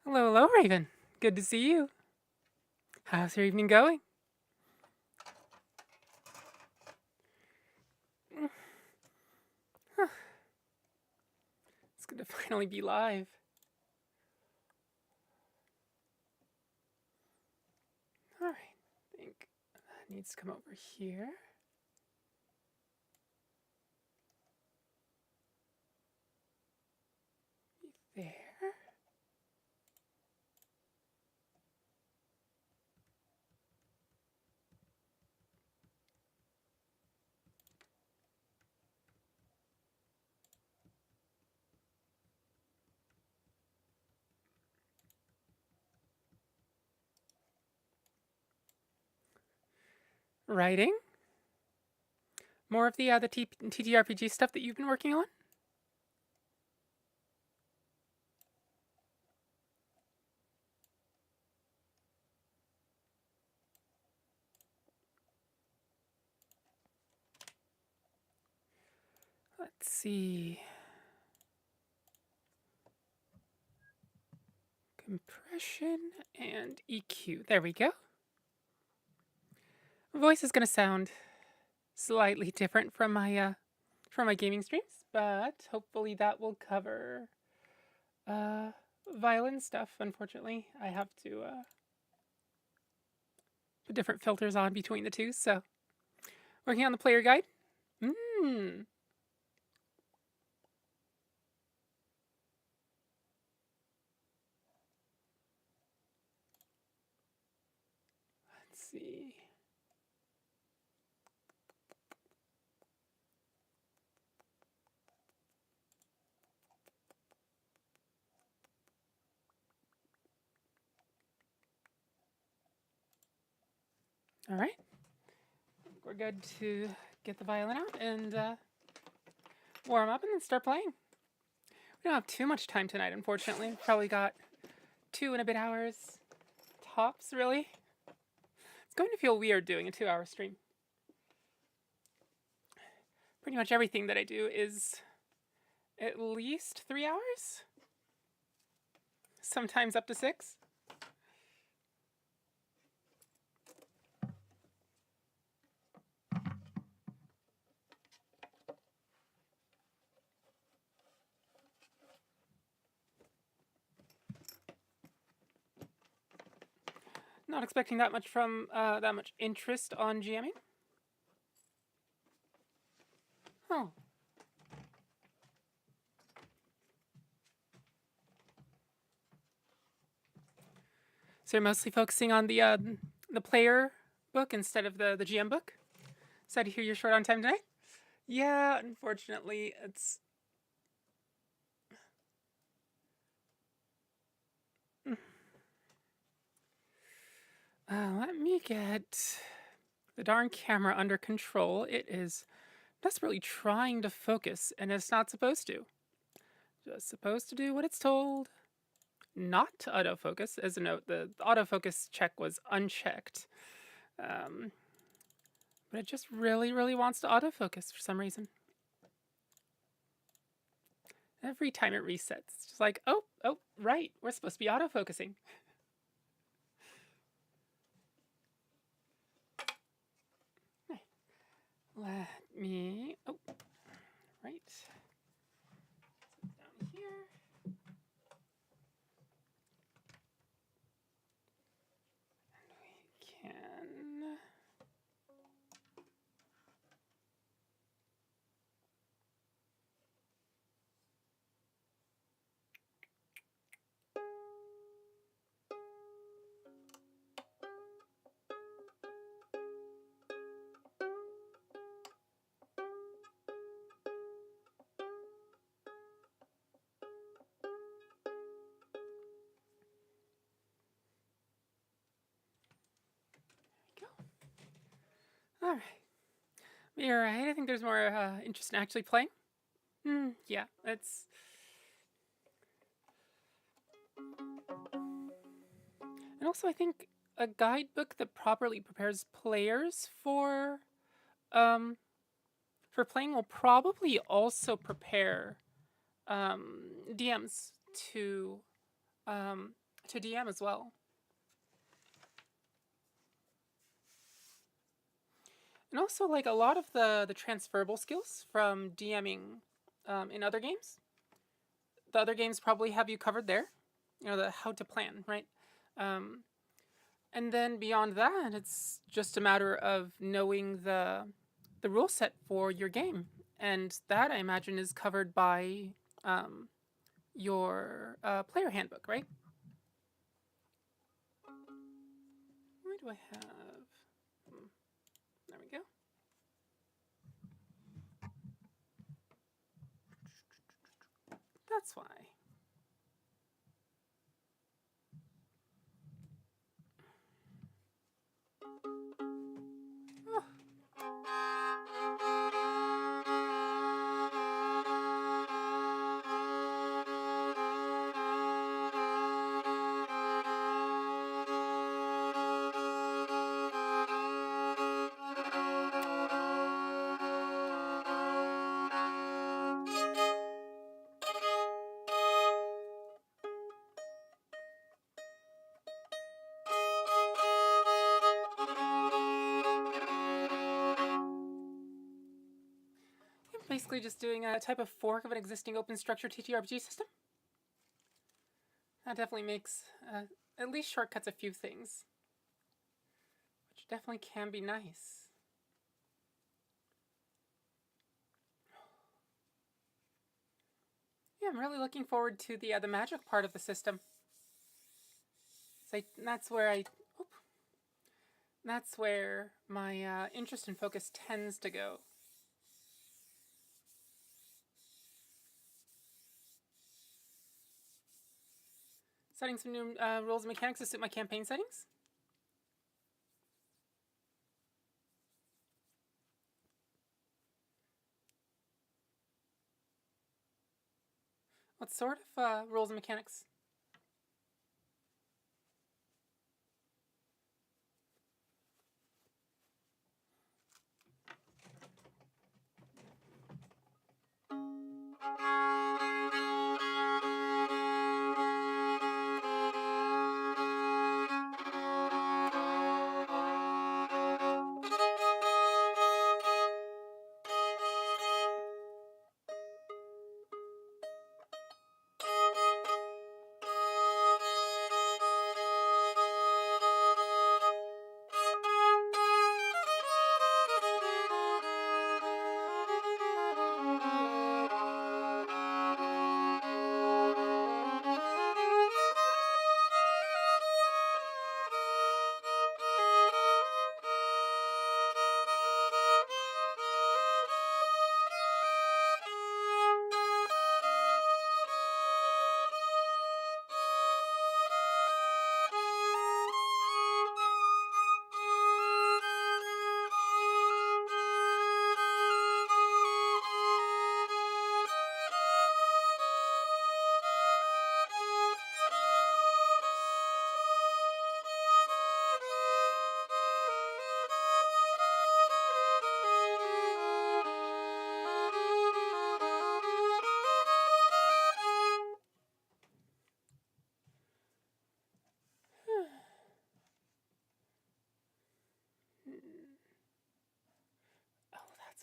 Hello, hello, Raven. Good to see you. How's your evening going? Huh, it's good to finally be live. Alright, I think that needs to come over here. There. Writing? More of the TTRPG stuff that you've been working on? Let's see. Compression and EQ. There we go. Voice is going to sound slightly different from my gaming streams, but hopefully that will cover violin stuff. Unfortunately, I have to put different filters on between the two. So, working on the player guide. Let's see. All right. We're good to get the violin out and warm up and then start playing. We don't have too much time tonight, unfortunately. We've probably got 2 and a bit hours tops, really. It's going to feel weird doing a 2-hour stream. Pretty much everything that I do is at least 3 hours, sometimes up to 6. Not expecting that much from that much interest on GMing. Oh. So you're mostly focusing on the player book instead of the GM book? Sad to hear you're short on time tonight. Yeah, unfortunately, it's... let me get the darn camera under control. It is desperately trying to focus, and it's not supposed to. Just supposed to do what it's told. Not to autofocus. As a note, the autofocus check was unchecked. But it just really, really wants to autofocus for some reason. Every time it resets, it's just like, oh, right, we're supposed to be autofocusing. Let me, right. Down here. And we can... All right. You're right. I think there's more interest in actually playing. Yeah, it's... And also, I think a guidebook that properly prepares players for playing will probably also prepare DMs to to DM as well. And also, like, a lot of the transferable skills from DMing in other games. The other games probably have you covered there. You know, the how to plan, right? And then beyond that, it's just a matter of knowing the rule set for your game. And that, I imagine, is covered by your player handbook, right? Where do I have... There we go. That's why. Oh. Basically just doing a type of fork of an existing open structure TTRPG system. That definitely makes at least shortcuts a few things, which definitely can be nice. Yeah, I'm really looking forward to the magic part of the system. So that's where my interest and focus tends to go. Setting some new rules and mechanics to suit my campaign settings. What sort of rules and mechanics?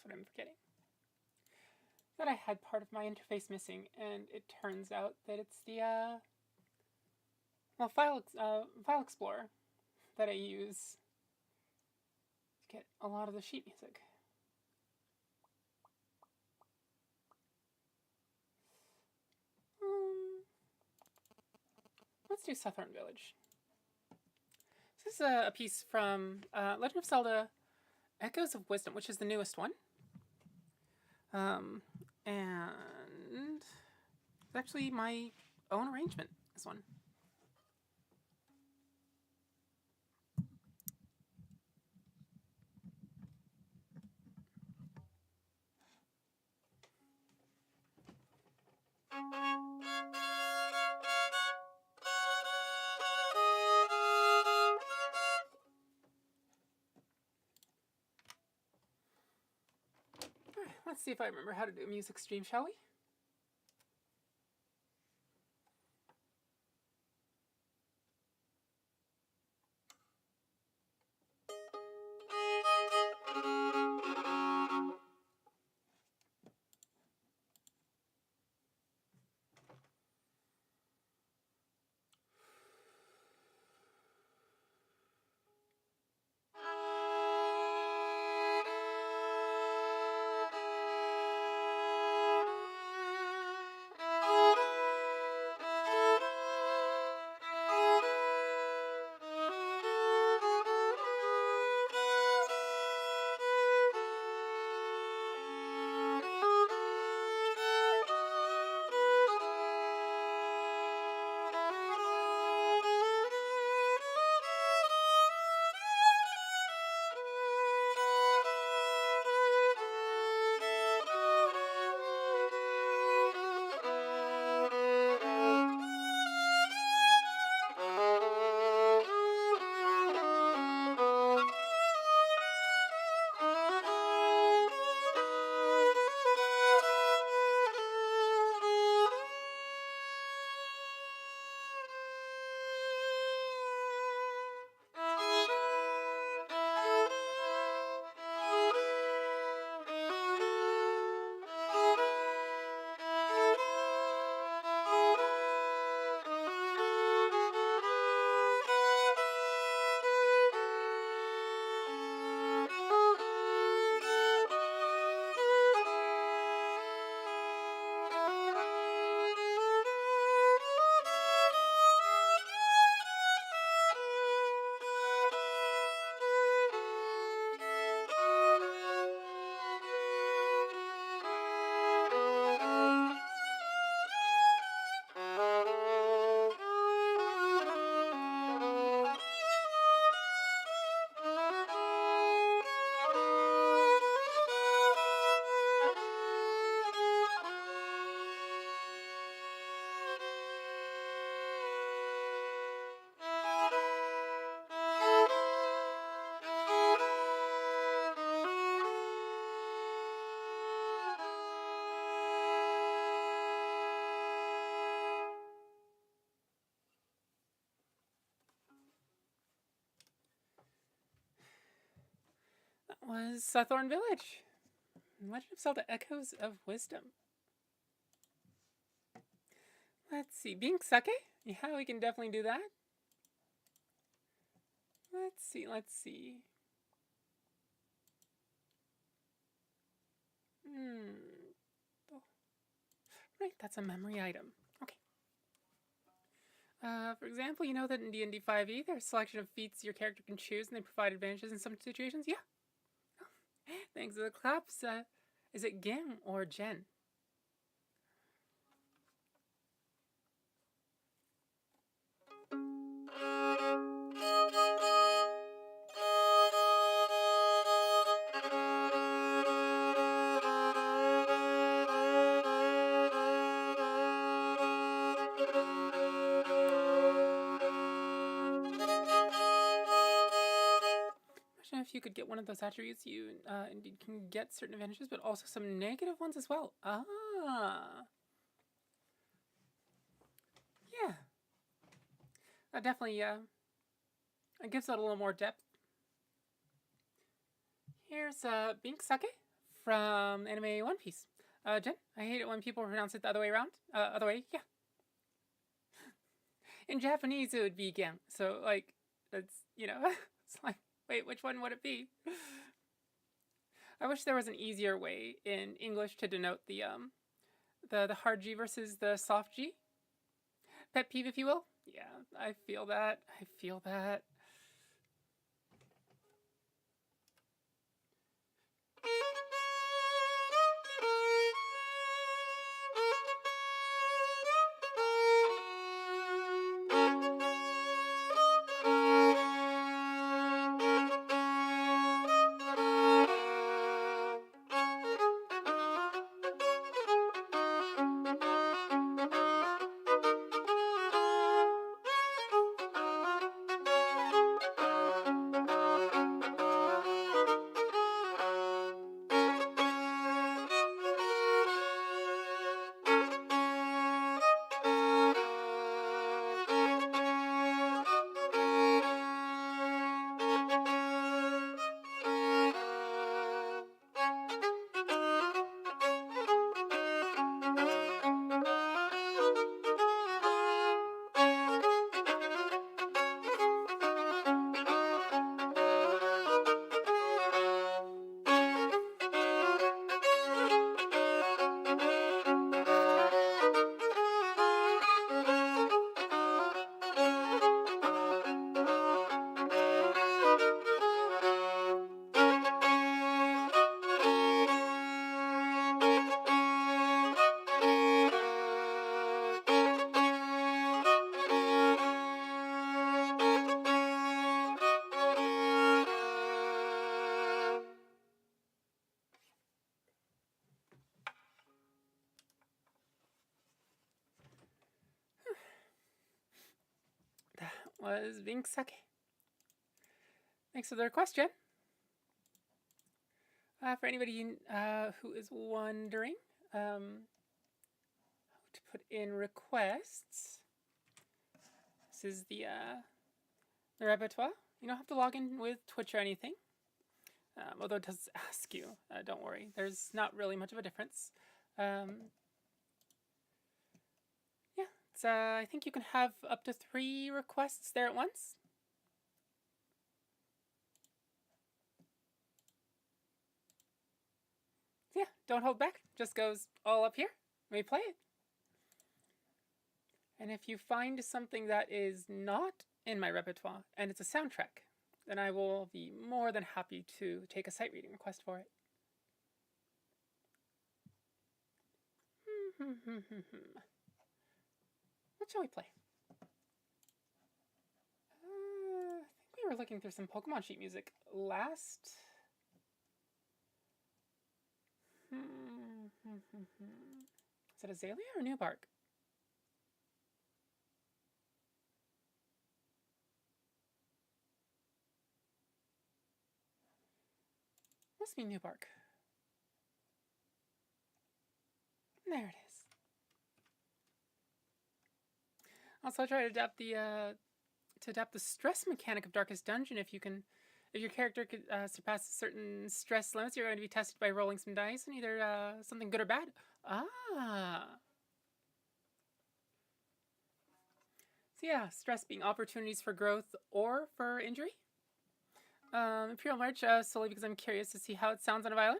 What I'm forgetting. That I had part of my interface missing, and it turns out that it's the file explorer that I use to get a lot of the sheet music. Let's do Southern Village. This is a piece from Legend of Zelda Echoes of Wisdom, which is the newest one. And it's actually my own arrangement, this one. Alright, let's see if I remember how to do a music stream, shall we? is Thorn Village. Legend of Zelda Echoes of Wisdom. Let's see. Being sake? Yeah, we can definitely do that. Let's see. Right, that's a memory item. Okay. For example, you know that in D&D 5e, there's a selection of feats your character can choose, and they provide advantages in some situations? Yeah. Oh, thanks for the claps. Is it Gim or Jen? If you could get one of those attributes, you indeed can get certain advantages, but also some negative ones as well. Ah. Yeah. That definitely it gives it a little more depth. Here's Bink Sake from anime One Piece. Jen, I hate it when people pronounce it the other way around. Other way, yeah. In Japanese, it would be Gam. So, like, it's, you know, it's like, wait, which one would it be? I wish there was an easier way in English to denote the hard G versus the soft G. Pet peeve, if you will. Yeah, I feel that. That was Bink Sake. Thanks for the request, Jen. For anybody who is wondering how to put in requests, this is the repertoire. You don't have to log in with Twitch or anything. Although it does ask you, don't worry. There's not really much of a difference. Yeah, it's, I think you can have up to 3 requests there at once. Yeah, don't hold back. Just goes all up here. We play it. And if you find something that is not in my repertoire and it's a soundtrack, then I will be more than happy to take a sight reading request for it. What shall we play? I think we were looking through some Pokemon sheet music last. Is it Azalea or Newbark? Must be Newbark. There it is. Also, try to adapt the stress mechanic of Darkest Dungeon if you can If your character could surpass certain stress limits, you're going to be tested by rolling some dice and either something good or bad. Ah. So yeah, stress being opportunities for growth or for injury. Imperial March, solely because I'm curious to see how it sounds on a violin.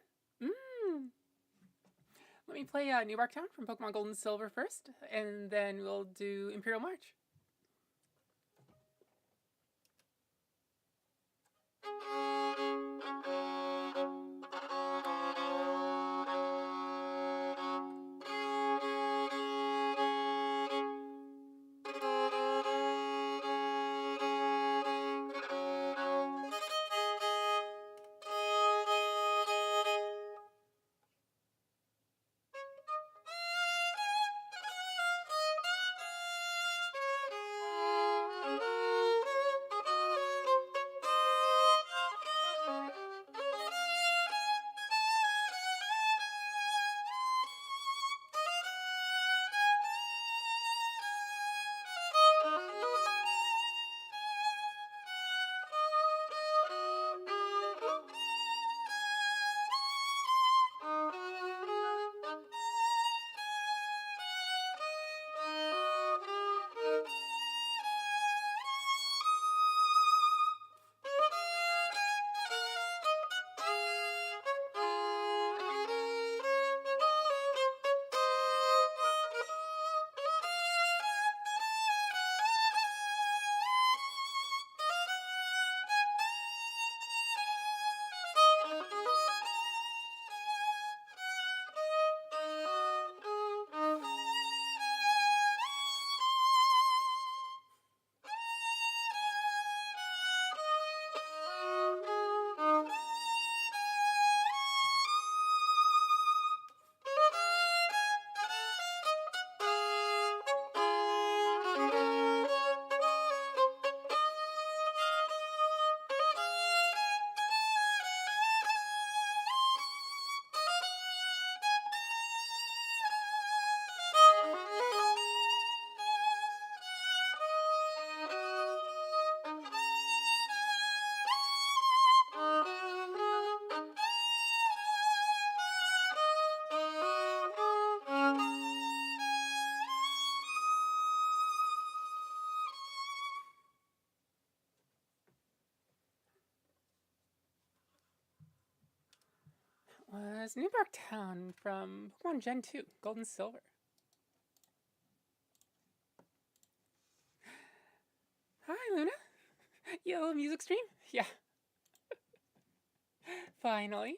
Let me play New Bark Town from Pokemon Gold and Silver first, and then we'll do Imperial March. Was New Bark Town from Pokemon Gen 2, Gold and Silver. Hi, Luna. Yo, music stream? Yeah. Finally.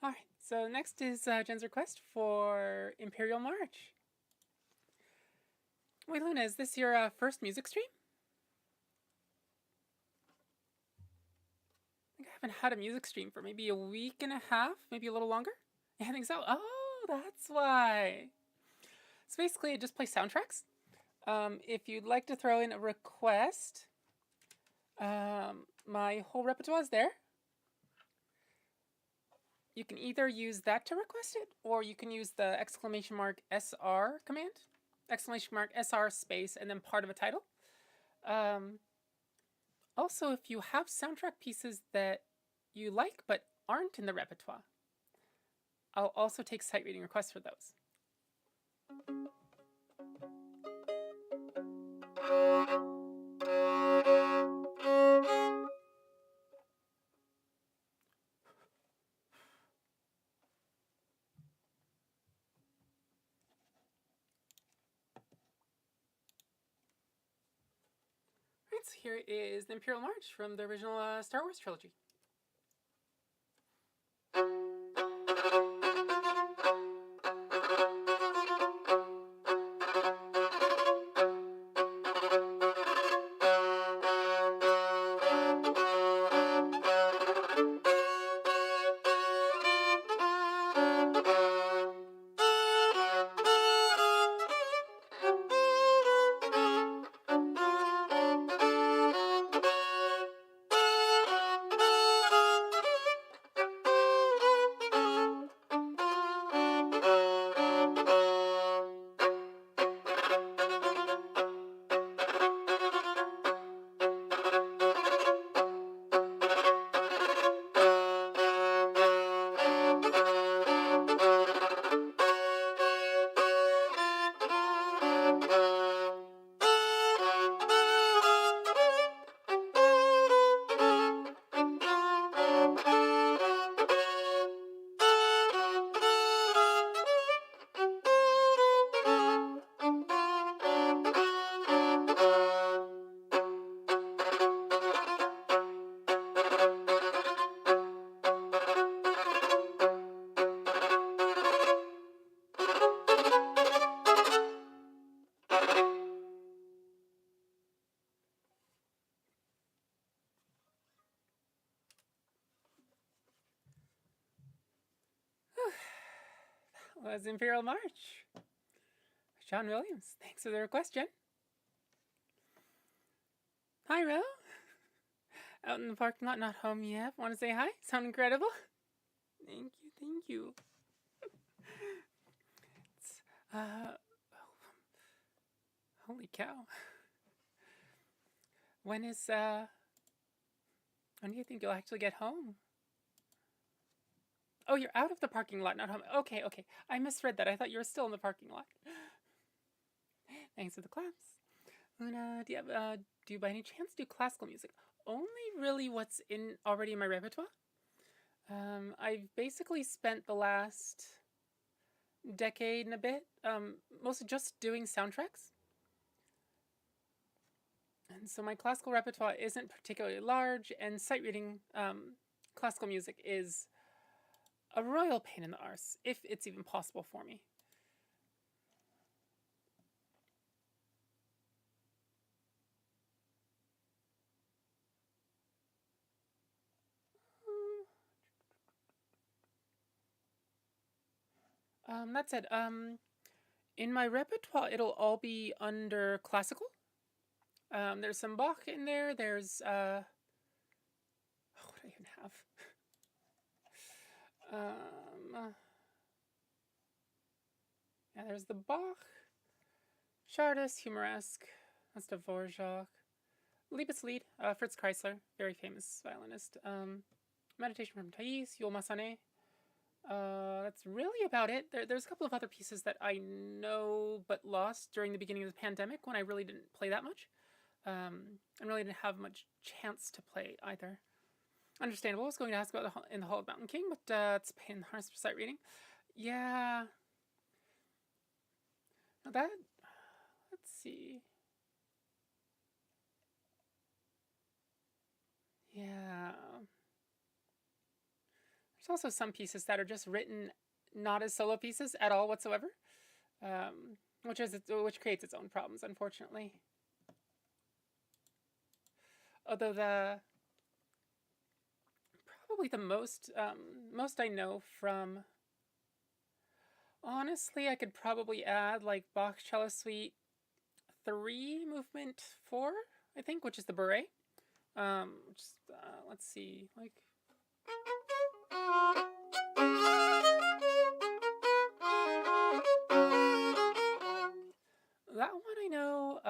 Alright, so next is Jen's request for Imperial March. Wait, Luna, is this your first music stream? I think I haven't had a music stream for maybe a week and a half, maybe a little longer. Yeah, I think so. Oh, that's why. So basically, I just play soundtracks. If you'd like to throw in a request, my whole repertoire is there. You can either use that to request it, or you can use the !SR command. !SR space, and then part of a title. Also, if you have soundtrack pieces that you like but aren't in the repertoire, I'll also take sight reading requests for those. Right, so here is the Imperial March from the original Star Wars trilogy. was Imperial March. Sean Williams. Thanks for the request, Jen. Hi, Ro. Out in the parking lot, not home yet. Want to say hi? Sound incredible? Thank you, thank you. It's, holy cow. When do you think you'll actually get home? Oh, you're out of the parking lot, not home. Okay. I misread that. I thought you were still in the parking lot. Thanks for the claps. Luna, do you by any chance do classical music? Only really what's already in my repertoire. I've basically spent the last decade and a bit mostly just doing soundtracks. And so my classical repertoire isn't particularly large, and sight reading classical music is a royal pain in the arse, if it's even possible for me. That said, in my repertoire, it'll all be under classical. There's some Bach in there. There's, what do I even have? Yeah, there's the Bach, Chardas, Humoresque, that's Dvorak, Liebeslied, Fritz Kreisler, very famous violinist. Meditation from Thais, Yul Masane. That's really about it. There's a couple of other pieces that I know but lost during the beginning of the pandemic when I really didn't play that much. And really didn't have much chance to play either. Understandable. I was going to ask about in the Hall of Mountain King, but it's a pain in the arse for sight reading. Yeah. Now that, let's see. Yeah. There's also some pieces that are just written not as solo pieces at all whatsoever, which creates its own problems, unfortunately. Although probably the most I know from, honestly, I could probably add like Bach Cello Suite 3, Movement 4, I think, which is the Bourrée. Let's see, like. That one I know.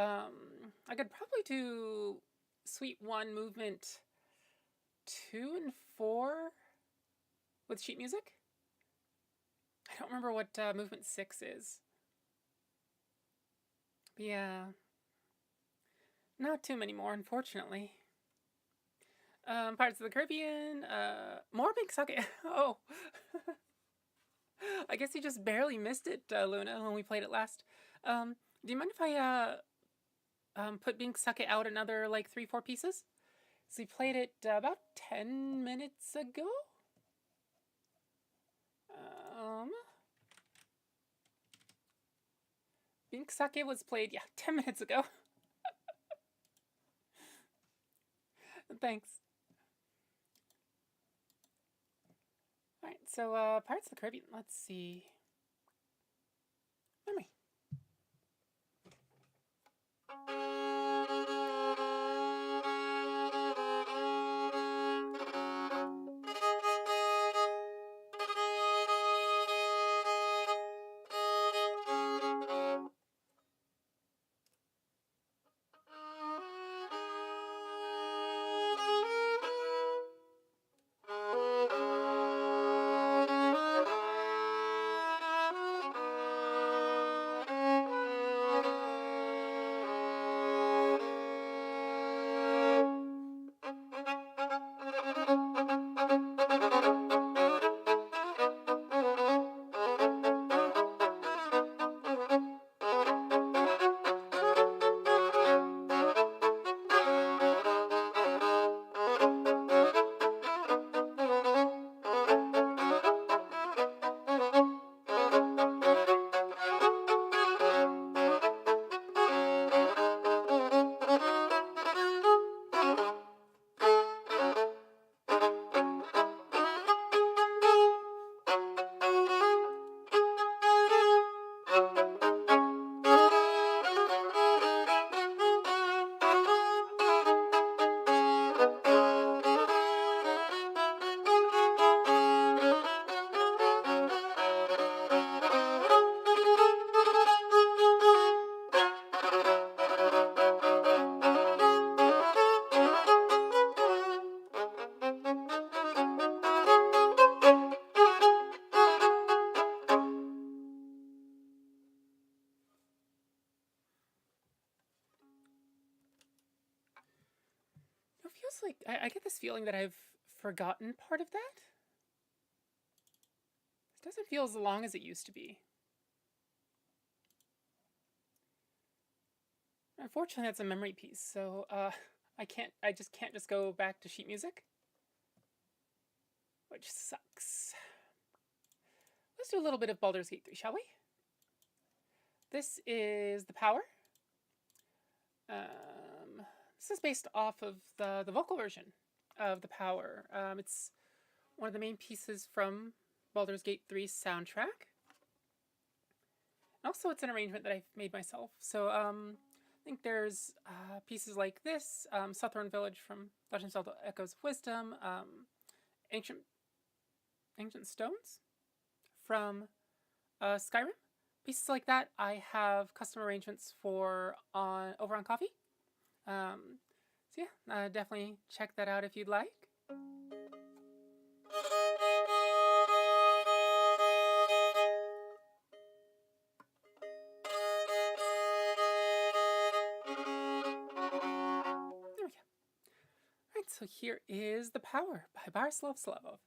I could probably do Suite 1, Movement 2 and 4 with sheet music. I don't remember what Movement 6 is. But yeah. Not too many more, unfortunately. Pirates of the Caribbean. More Big Sake. Oh. I guess you just barely missed it, Luna, when we played it last. Do you mind if I put Bink Sake out another like 3-4 pieces? So we played it about 10 minutes ago. Bink Sake was played 10 minutes ago. Thanks. All right, so Pirates of the Caribbean. Let's see. Memory. feels like I get this feeling that I've forgotten part of that. It doesn't feel as long as it used to be. Unfortunately, that's a memory piece, so I just can't just go back to sheet music, which sucks. Let's do a little bit of Baldur's Gate 3, shall we? This is the power. This is based off of the vocal version of the power. It's one of the main pieces from Baldur's Gate 3's soundtrack. And also, it's an arrangement that I've made myself. So I think there's pieces like this, Southern Village from Legend of Zelda Echoes of Wisdom, Ancient Stones from Skyrim. Pieces like that I have custom arrangements for over on Coffee. So yeah, definitely check that out if you'd like. There we go. Alright, so here is The Power by Barislav Slavov.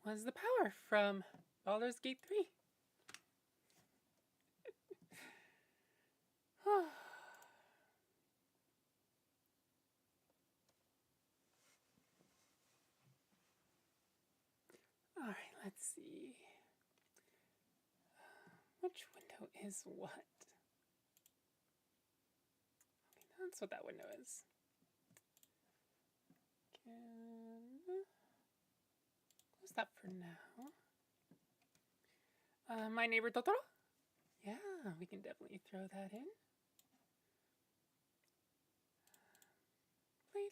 was the power from Baldur's Gate 3. Alright, let's see. Which window is what? Okay, that's what that window is. Close that for now. My neighbor Totoro? Yeah, we can definitely throw that in. Played.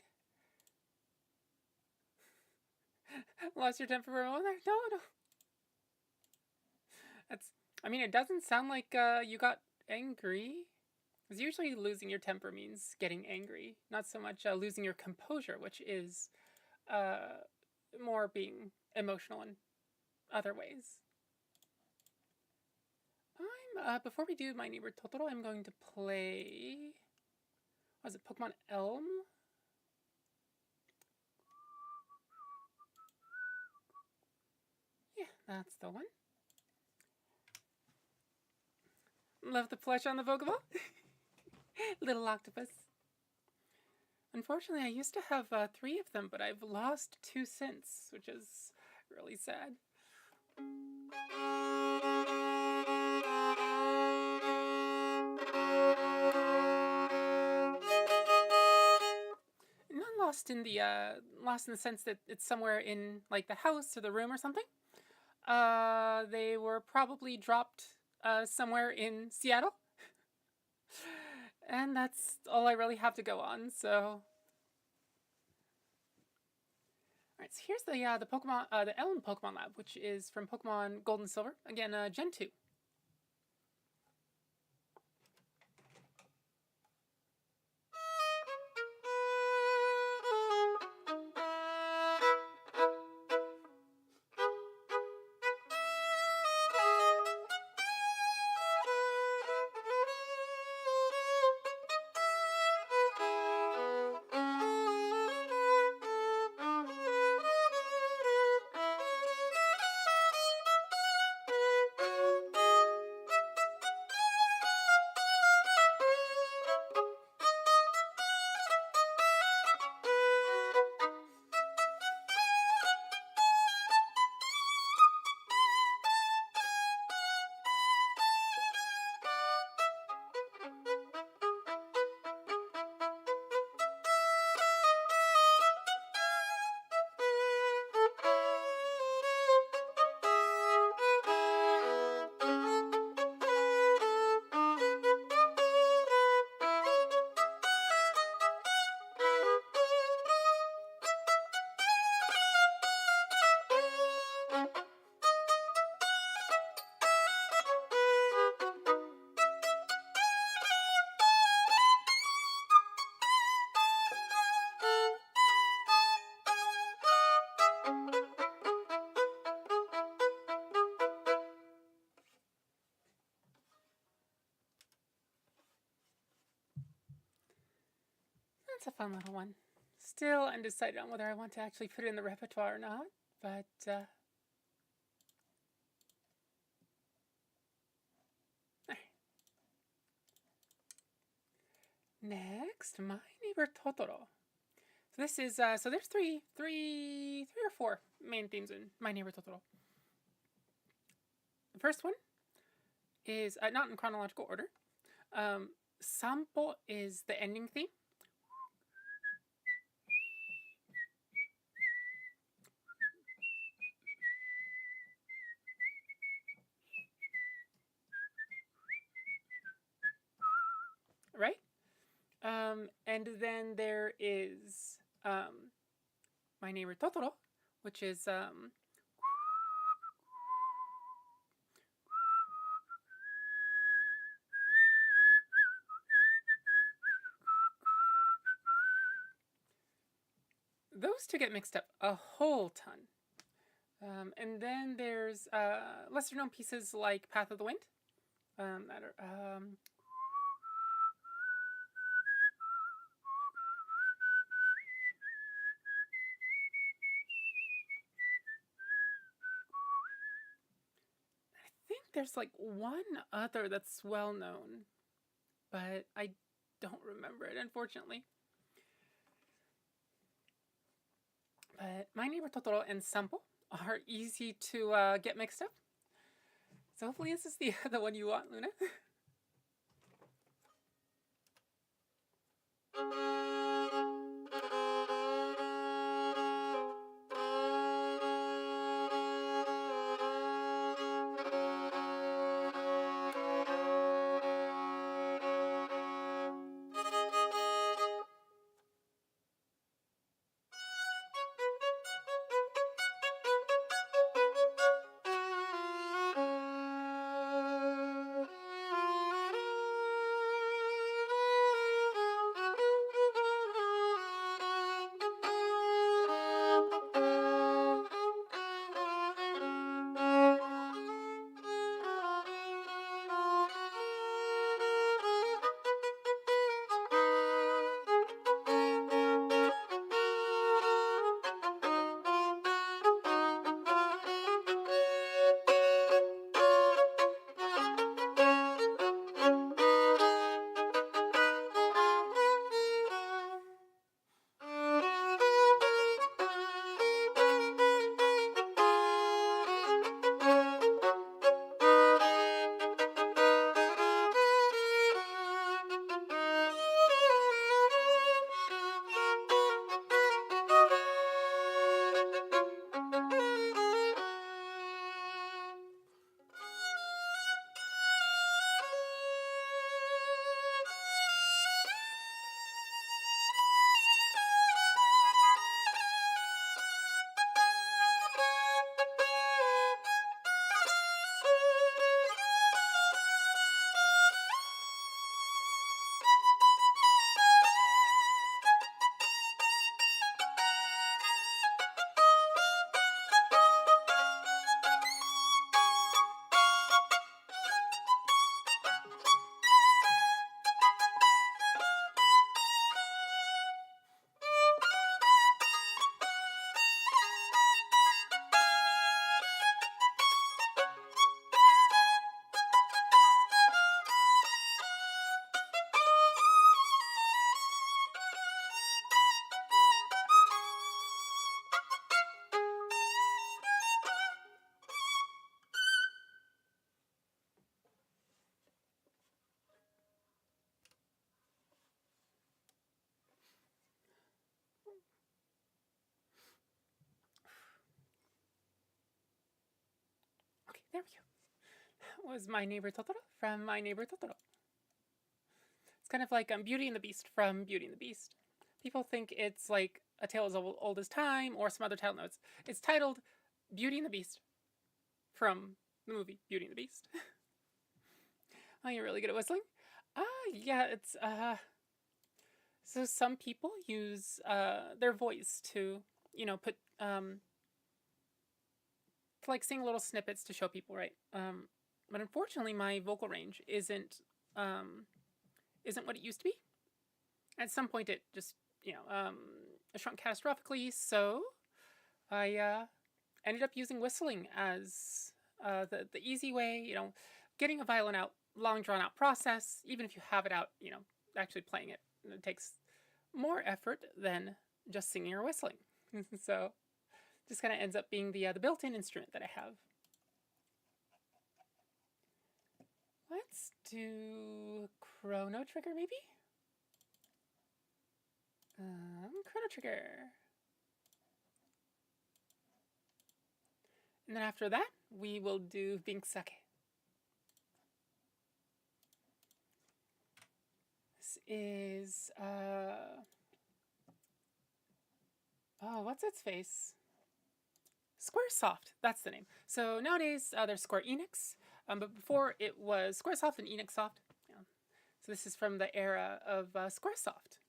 Lost your temper for a moment? No, no. That's, I mean, it doesn't sound like you got angry. Because usually losing your temper means getting angry, not so much losing your composure, which is more being emotional in other ways. Before we do my neighbor Totoro, I'm going to play, what was it, Pokemon Elm? Yeah, that's the one. Love the plush on the Pokeball. Little octopus. Unfortunately, I used to have 3 of them, but I've lost 2 since, which is really sad. Not lost in the sense that it's somewhere in like the house or the room or something. They were probably dropped somewhere in Seattle. And that's all I really have to go on, so. Alright, so here's the Pokemon, the Elm Pokemon Lab, which is from Pokemon Gold and Silver. Again, Gen 2. That's a fun little one. Still undecided on whether I want to actually put it in the repertoire or not, but next, my neighbor Totoro. So this is so there's three or four main themes in my neighbor Totoro. The first one is not in chronological order. Sampo is the ending theme. Right? And then there is my neighbor Totoro, which is those two get mixed up a whole ton. And then there's lesser known pieces like Path of the Wind that are there's like one other that's well known, but I don't remember it, unfortunately. But My Neighbor Totoro and Sampo are easy to get mixed up. So hopefully this is the one you want, Luna. Okay, there we go. That was My Neighbor Totoro from My Neighbor Totoro. It's kind of like Beauty and the Beast from Beauty and the Beast. People think it's like A Tale as Old as Time or some other title. No, it's titled Beauty and the Beast from the movie Beauty and the Beast. Oh, you're really good at whistling? Yeah, it's so some people use their voice to, put to like sing little snippets to show people, right? But unfortunately my vocal range isn't what it used to be. At some point it just, shrunk catastrophically, so I ended up using whistling as the easy way, getting a violin out, long drawn out process. Even if you have it out, actually playing it takes more effort than just singing or whistling. So just kind of ends up being the built-in instrument that I have. Let's do Chrono Trigger, maybe? Chrono Trigger. And then after that, we will do Bink Sake. This is, oh, what's its face? Squaresoft, that's the name. So nowadays, there's Square Enix, but before it was Squaresoft and Enixsoft. Yeah. So this is from the era of Squaresoft.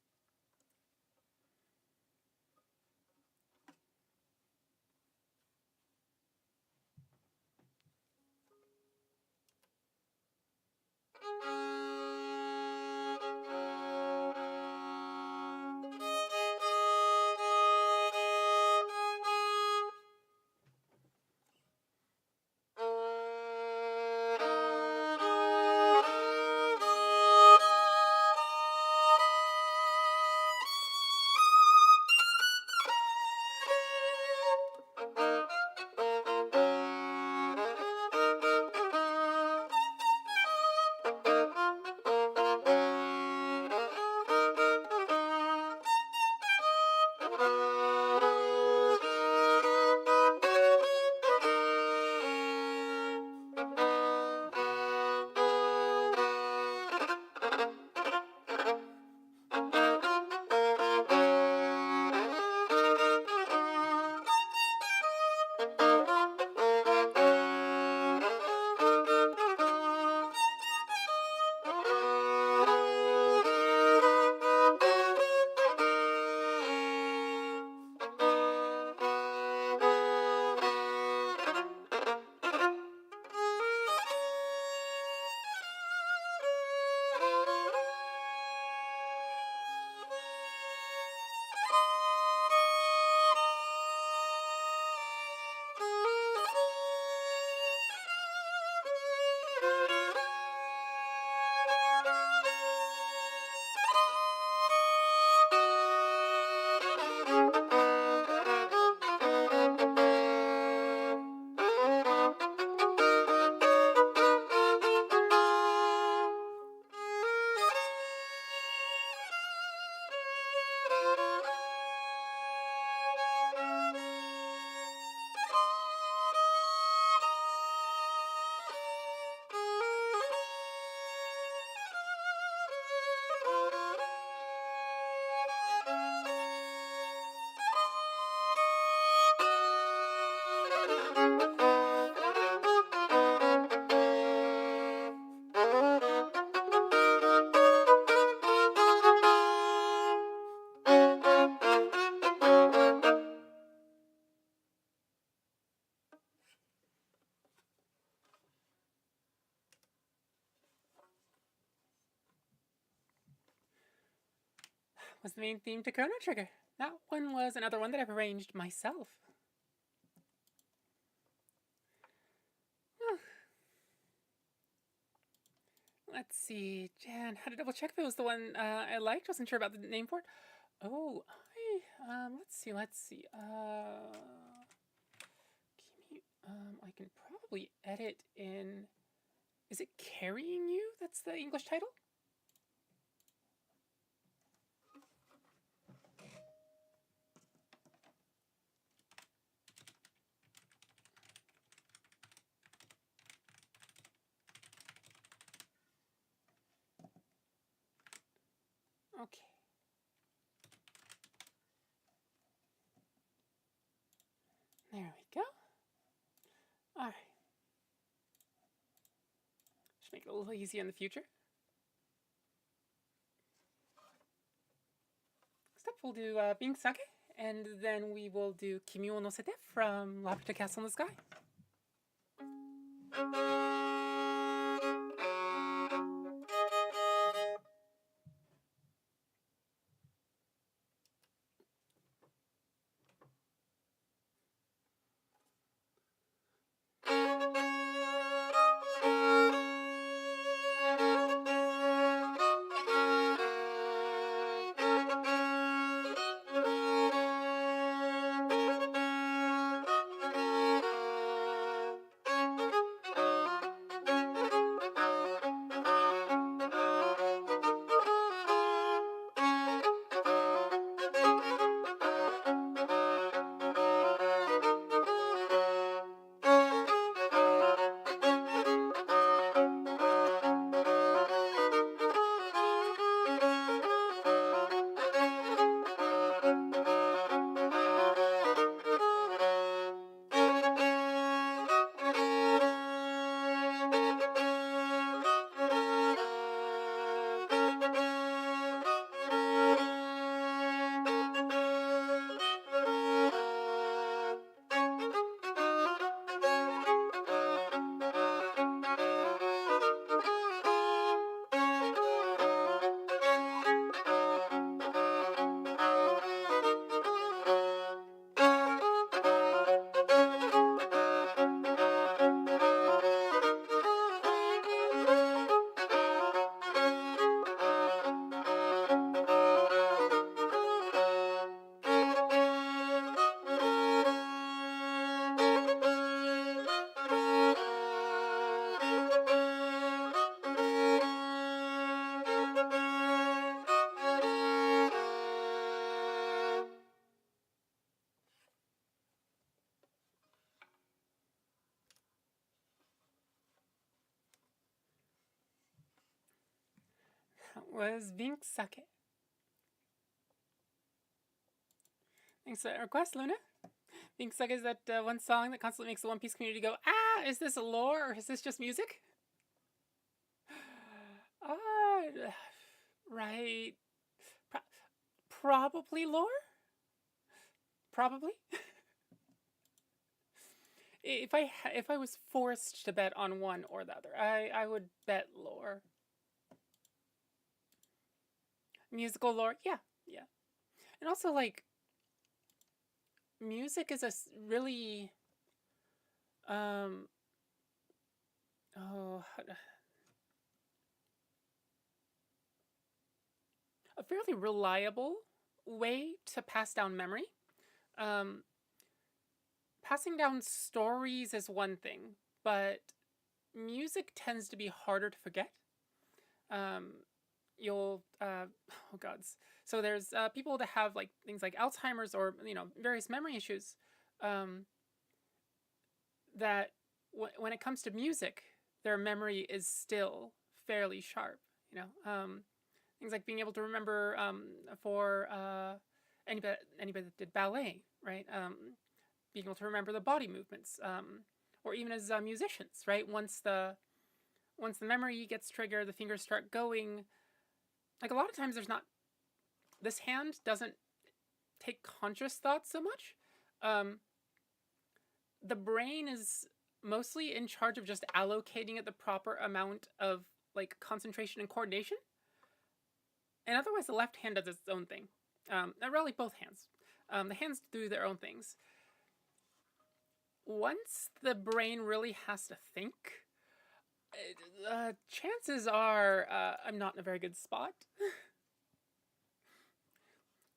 Was the main theme to Chrono Trigger. That one was another one that I've arranged myself. Let's see. Jan, had to double check if it was the one I liked. Wasn't sure about the name for it. Oh, let's see. I can probably edit in. Is it Carrying You? That's the English title? Okay. There we go. All right. Should make it a little easier in the future. Next up, we'll do Being Sake, and then we will do Kimi wo nosete from Laputa Castle in the Sky. Was Being Sake. Thanks for that request, Luna. Being Sake is that one song that constantly makes the One Piece community go, ah, is this a lore or is this just music? Right. Probably lore? Probably. If I was forced to bet on one or the other, I would bet lore. Musical lore, yeah. And also, like, music is a really, oh, a fairly reliable way to pass down memory. Um, Passing down stories is one thing, but music tends to be harder to forget. You'll oh gods. So there's people that have like things like Alzheimer's or various memory issues. Um, that when it comes to music, their memory is still fairly sharp. Things like being able to remember for anybody that did ballet, right? Being able to remember the body movements, or even as musicians, right? Once the memory gets triggered, the fingers start going. Like a lot of times, this hand doesn't take conscious thoughts so much. The brain is mostly in charge of just allocating it the proper amount of like concentration and coordination. And otherwise, the left hand does its own thing. Really, both hands. The hands do their own things. Once the brain really has to think, chances are I'm not in a very good spot. I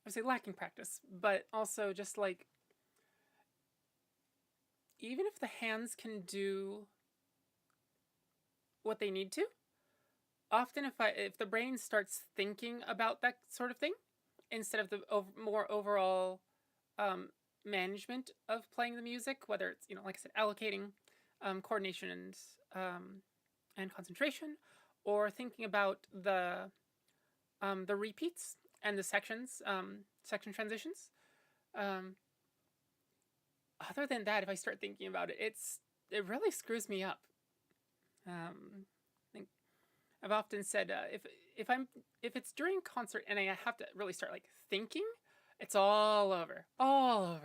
would say lacking practice, but also just like, even if the hands can do what they need to, often if the brain starts thinking about that sort of thing instead of the more overall management of playing the music, whether it's like I said, allocating coordination and concentration, or thinking about the repeats and the section transitions. Other than that, if I start thinking about it, it really screws me up. I think I've often said if it's during concert and I have to really start like thinking, it's all over. All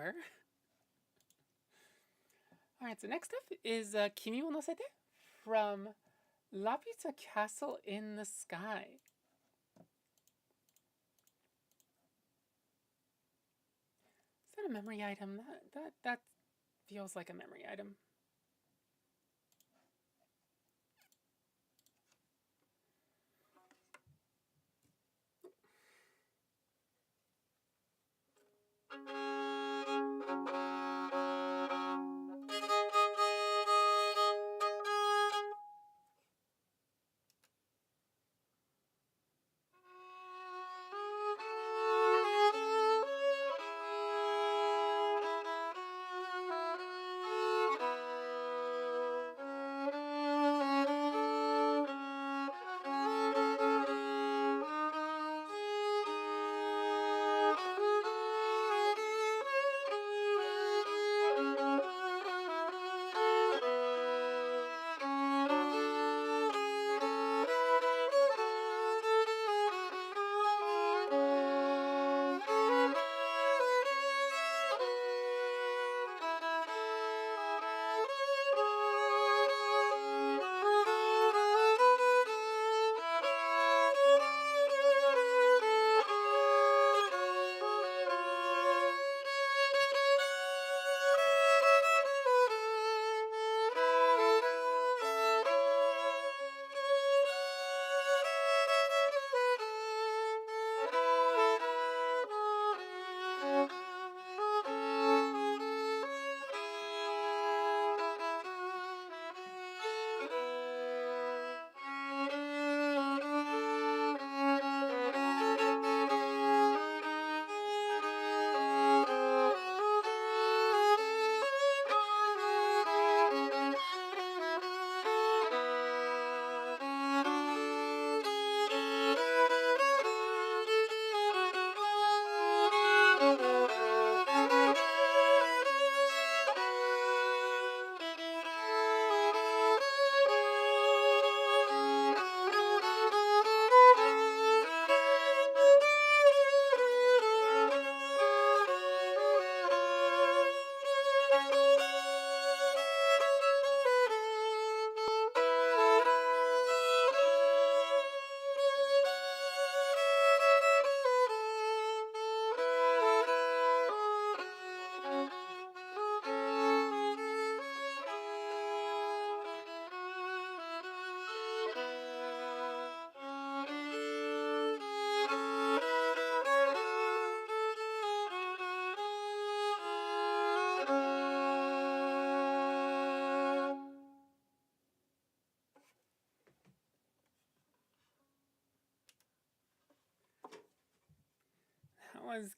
right, so next up is Kimi wo nosete from Laputa Castle in the Sky. Is that a memory item? That feels like a memory item.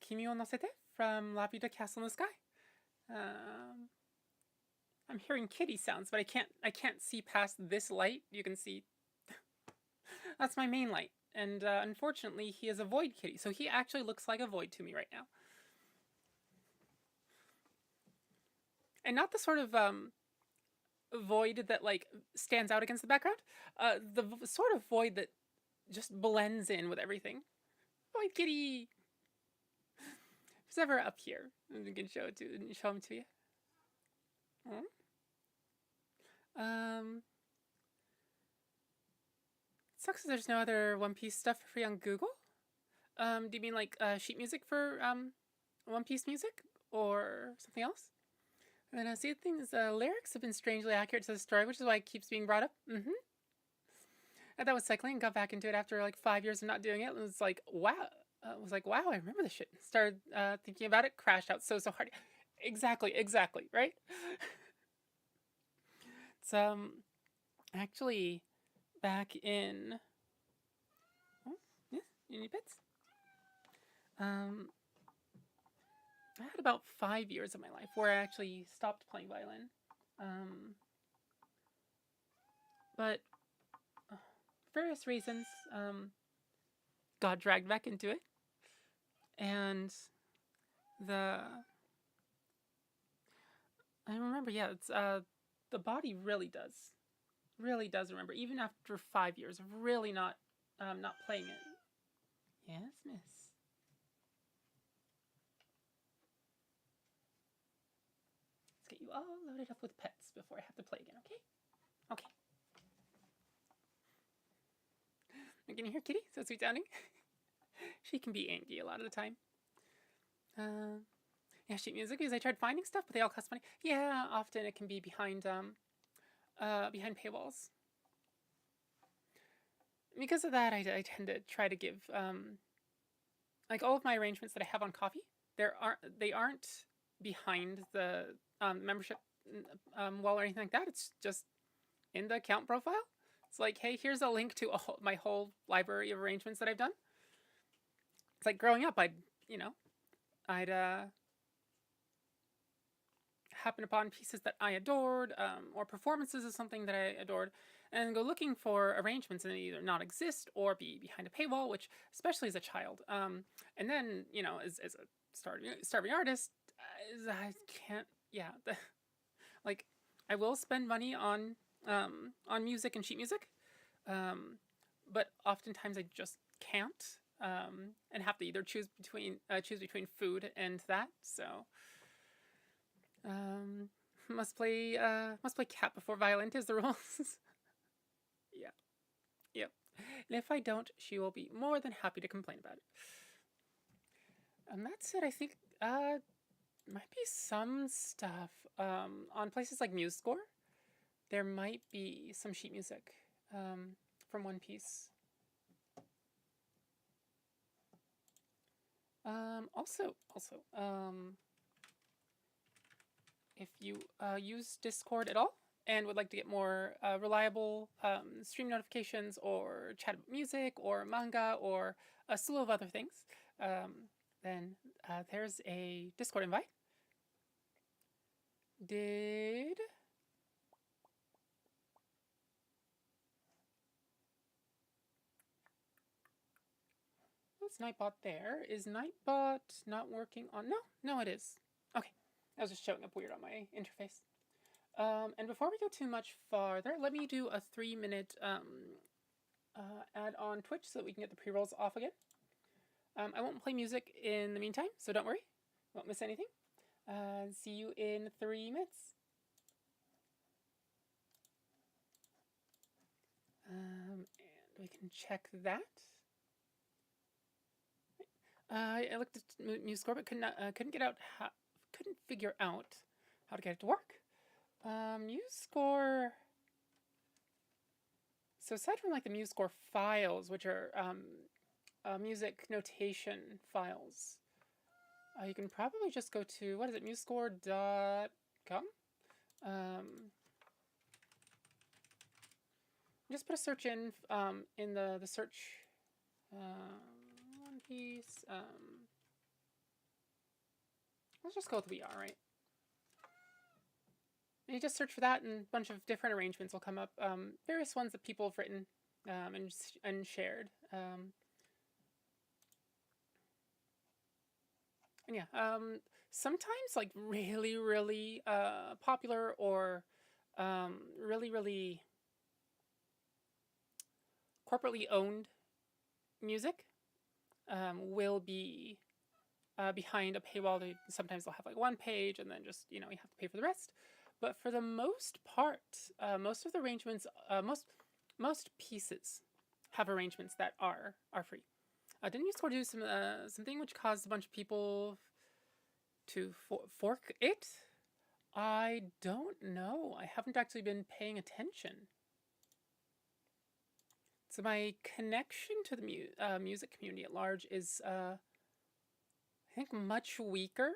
Kimi o Nosete from La Vida Castle in the Sky. I'm hearing kitty sounds, but I can't see past this light. You can see that's my main light. And unfortunately, he is a void kitty, so he actually looks like a void to me right now. And not the sort of void that like stands out against the background. The sort of void that just blends in with everything. Void kitty. If it's ever up here, we can show him to you. Sucks that there's no other One Piece stuff for free on Google. Do you mean like sheet music for One Piece music or something else? And then see the thing is, lyrics have been strangely accurate to the story, which is why it keeps being brought up. I thought was cycling and got back into it after like 5 years of not doing it. And it was like, wow. I remember this shit. Started thinking about it, crashed out so hard. Exactly, right? It's actually back in any bits? I had about 5 years of my life where I actually stopped playing violin. But for various reasons, got dragged back into it. And I remember, yeah, it's the body really does remember, even after 5 years of really not playing it. Yes, miss. Let's get you all loaded up with pets before I have to play again, okay? Okay. Can you hear Kitty? So sweet sounding. She can be angry a lot of the time. Yeah, sheet music, because I tried finding stuff, but they all cost money. Yeah, often it can be behind paywalls. Because of that, I tend to try to give like all of my arrangements that I have on Coffee. They aren't behind the membership wall or anything like that. It's just in the account profile. It's like, hey, here's a link to my whole library of arrangements that I've done. It's like growing up, I'd happen upon pieces that I adored, or performances of something that I adored, and go looking for arrangements and they either not exist or be behind a paywall, which, especially as a child, and then, as a starving artist, I can't, like, I will spend money on music and sheet music, but oftentimes I just can't, and have to either choose between food and that, so... must play cat before violin is the rules. Yeah. Yep. And if I don't, she will be more than happy to complain about it. And that's it. I think might be some stuff on places like MuseScore. There might be some sheet music from One Piece. Also, if you use Discord at all and would like to get more reliable stream notifications or chat about music or manga or a slew of other things, then there's a Discord invite. What's Nightbot there? Is Nightbot not working on... No, it is. Okay. I was just showing up weird on my interface. And before we go too much farther, let me do a 3-minute ad on Twitch so that we can get the pre-rolls off again. I won't play music in the meantime, so don't worry. Won't miss anything. See you in 3 minutes. And we can check that. I looked at MuseScore, but couldn't figure out how to get it to work. MuseScore. So aside from like the MuseScore files, which are music notation files, you can probably just go to, what is it, musescore.com? Just put a search in the search One Piece Let's just go with we are, right? And you just search for that, and a bunch of different arrangements will come up. Various ones that people have written and shared. And yeah, sometimes like really, really popular or really, really corporately owned music will be behind a paywall. Sometimes they'll have like one page, and then just you have to pay for the rest. But for the most part, most of the arrangements, most pieces have arrangements that are free. Didn't you sort of do something which caused a bunch of people to fork it? I don't know. I haven't actually been paying attention. So my connection to the music community at large is, I think, much weaker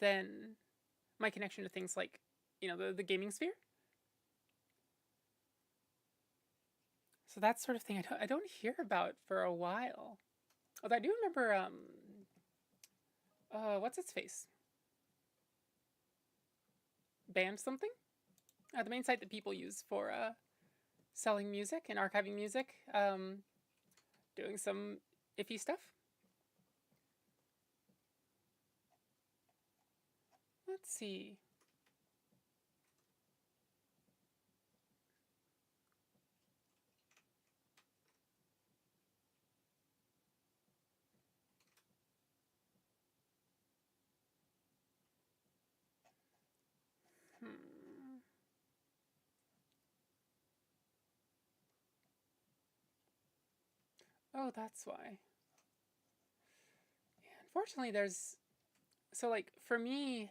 than my connection to things like, the gaming sphere. So that sort of thing I don't hear about for a while. Although I do remember, what's its face? Band something? The main site that people use for selling music and archiving music, doing some iffy stuff. Let's see. Oh, that's why. Yeah, unfortunately, so like for me,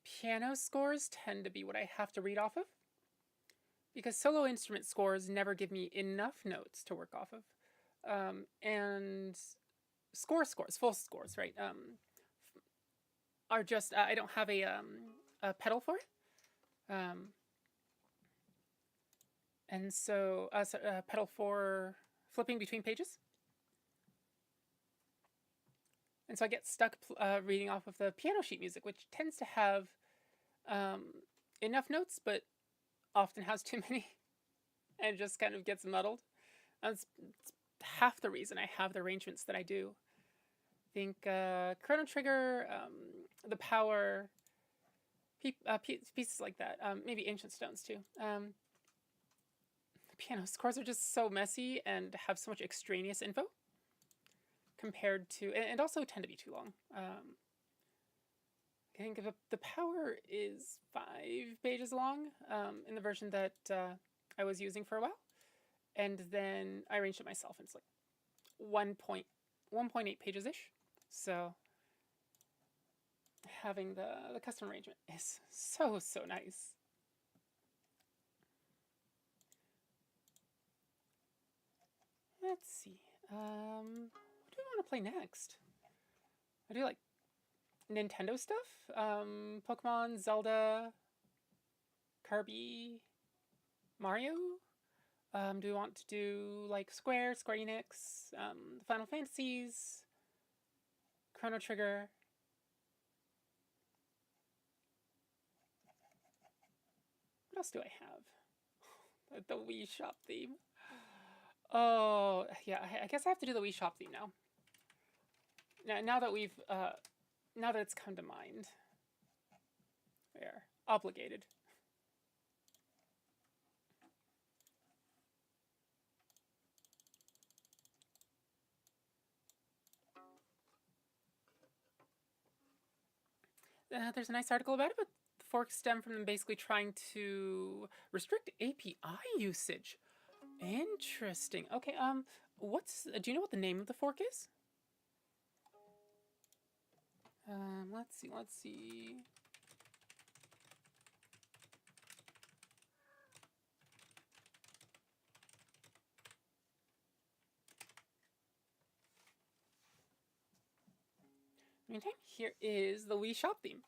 piano scores tend to be what I have to read off of, because solo instrument scores never give me enough notes to work off of, and scores, full scores, right? Are just I don't have a pedal for it, and so pedal for flipping between pages. And so I get stuck reading off of the piano sheet music, which tends to have enough notes, but often has too many, and just kind of gets muddled. It's half the reason I have the arrangements that I do. I think Chrono Trigger, the Power, pieces like that, maybe Ancient Stones too. The piano scores are just so messy and have so much extraneous info compared to, and also tend to be too long. I think the Power is 5 pages long in the version that I was using for a while, and then I arranged it myself, and it's like 1.8 pages ish. So having the custom arrangement is so nice. Let's see. What do we want to play next? I do like Nintendo stuff. Pokemon, Zelda, Kirby, Mario. Do we want to do like Square Enix, the Final Fantasies, Chrono Trigger? What else do I have? The Wii Shop theme. Oh, yeah, I guess I have to do the Wii Shop theme now. Now that we've, now that it's come to mind. We are obligated. There's a nice article about it, but the forks stem from them basically trying to restrict API usage. Interesting. Okay, do you know what the name of the fork is? Let's see. Meantime, here is the Wii Shop theme.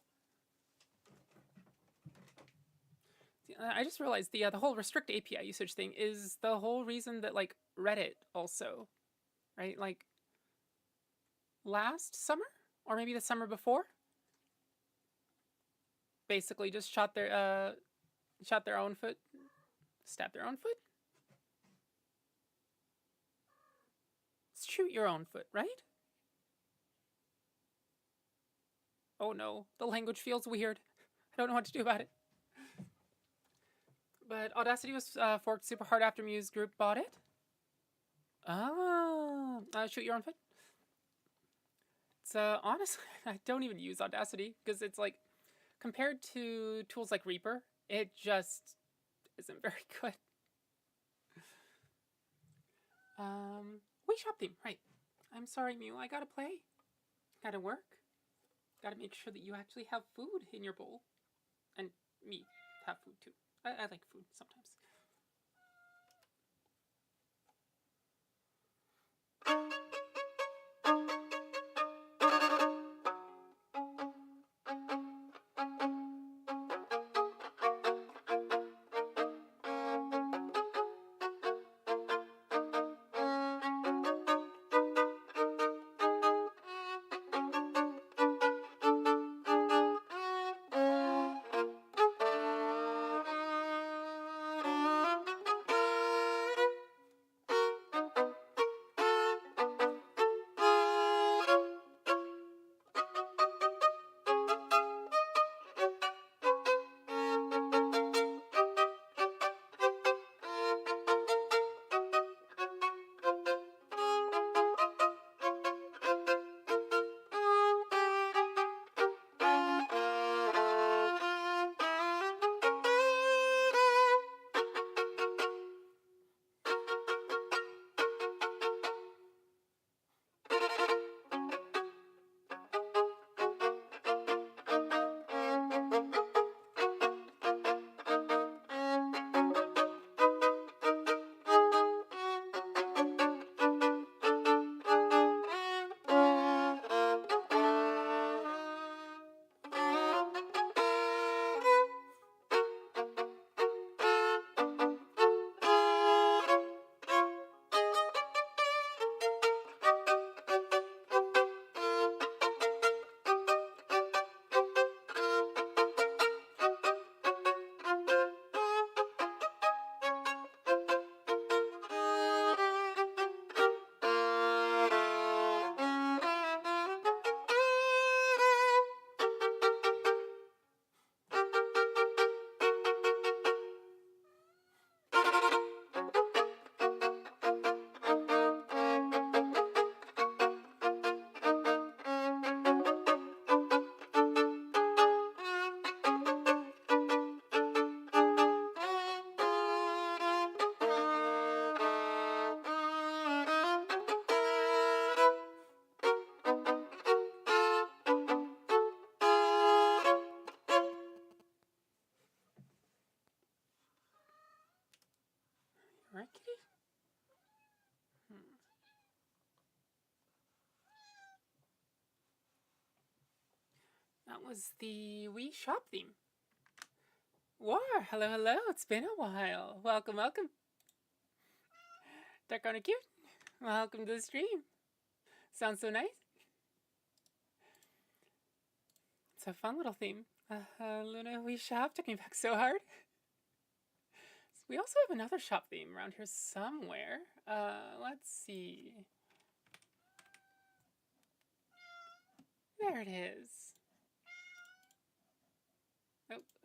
I just realized the whole restrict API usage thing is the whole reason that like Reddit also, right? Like last summer, or maybe the summer before. Basically, just shot their own foot, stabbed their own foot. Shoot your own foot, right? Oh no, the language feels weird. I don't know what to do about it. But Audacity was forked super hard after Muse Group bought it. Shoot your own foot. It's honestly, I don't even use Audacity because it's like, compared to tools like Reaper, it just isn't very good. We shop theme, right? I'm sorry, Mew. I gotta play. Gotta work. Gotta make sure that you actually have food in your bowl, and me have food too. I like food sometimes. Right, kitty? That was the Wii Shop theme. War, hello, hello. It's been a while. Welcome, welcome. Dark on a cute. Welcome to the stream. Sounds so nice. It's a fun little theme. Luna, Wii Shop took me back so hard. We also have another shop theme around here somewhere. Let's see. There it is.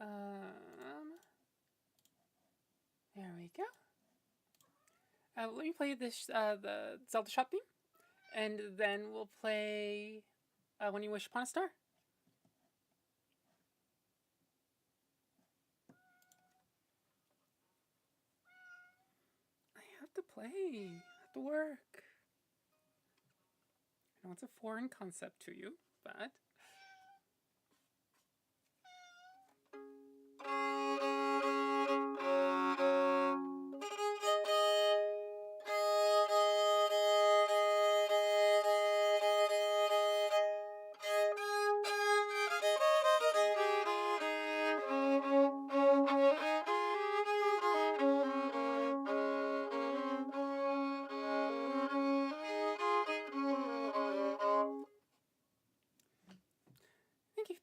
Oh, there we go. Let me play this the Zelda shop theme, and then we'll play When You Wish Upon a Star. I have to play. I have to work. I know it's a foreign concept to you, but...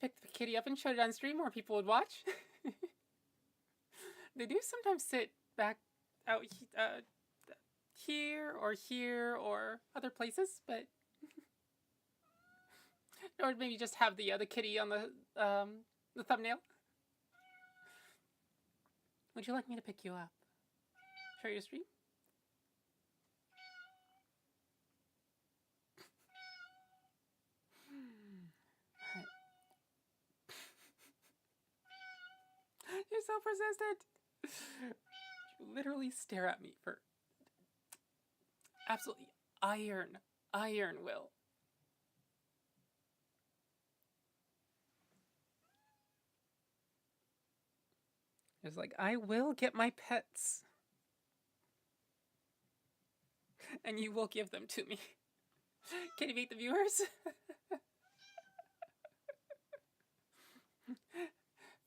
picked the kitty up and showed it on stream, more people would watch. They do sometimes sit back out here or other places, but or maybe just have the other kitty on the thumbnail. Would you like me to pick you up? Show your stream? Right. You're so persistent. You literally stare at me for absolutely iron will. It's like, I will get my pets. And you will give them to me. Can you beat the viewers?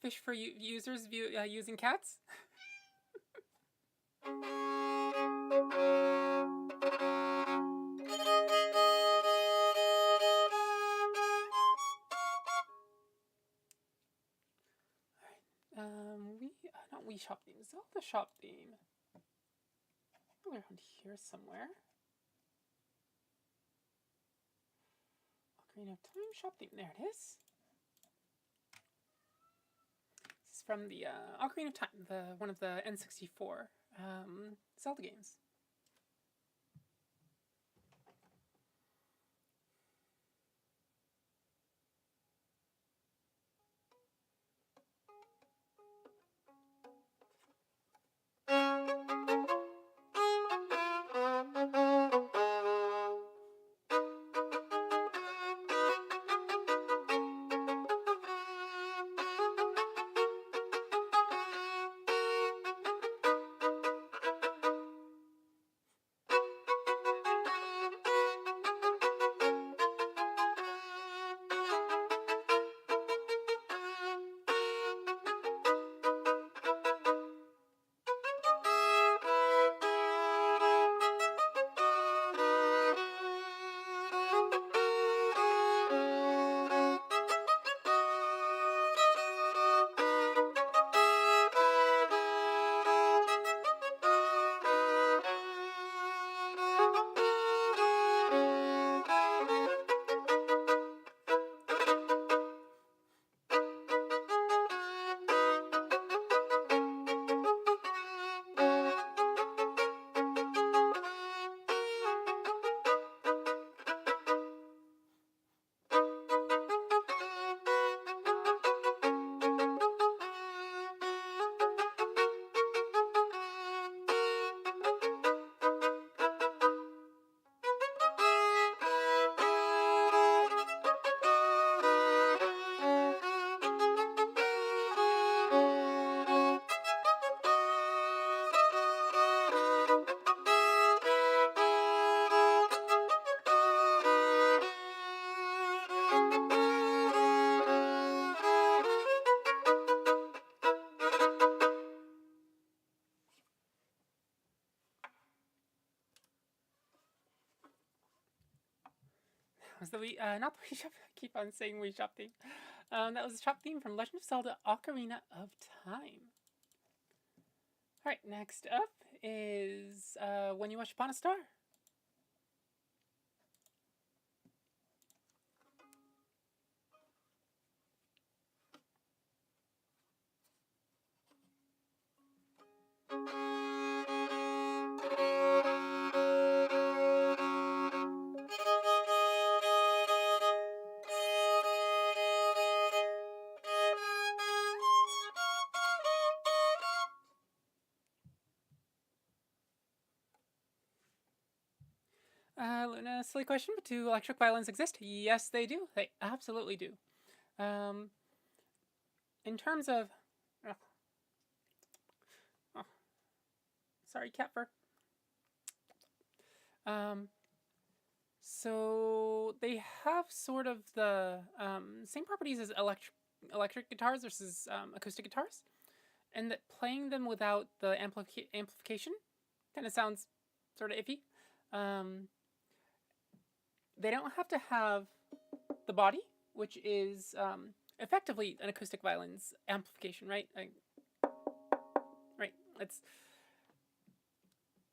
Fish for users using cats? Not Wii Shop theme, Zelda Shop theme. Probably around here somewhere. Ocarina of Time Shop theme, there it is. This is from the Ocarina of Time, one of the N64 Zelda games. Was the Wii, not the Wii Shop, I keep on saying Wii Shop theme. That was the shop theme from Legend of Zelda Ocarina of Time. Alright, next up is When You Wish Upon a Star. Luna, silly question, but do electric violins exist? Yes, they do. They absolutely do. In terms of... sorry, cat fur. So they have sort of the same properties as electric guitars versus acoustic guitars, and that playing them without the amplification kind of sounds sort of iffy. They don't have to have the body, which is effectively an acoustic violin's amplification, right? Right.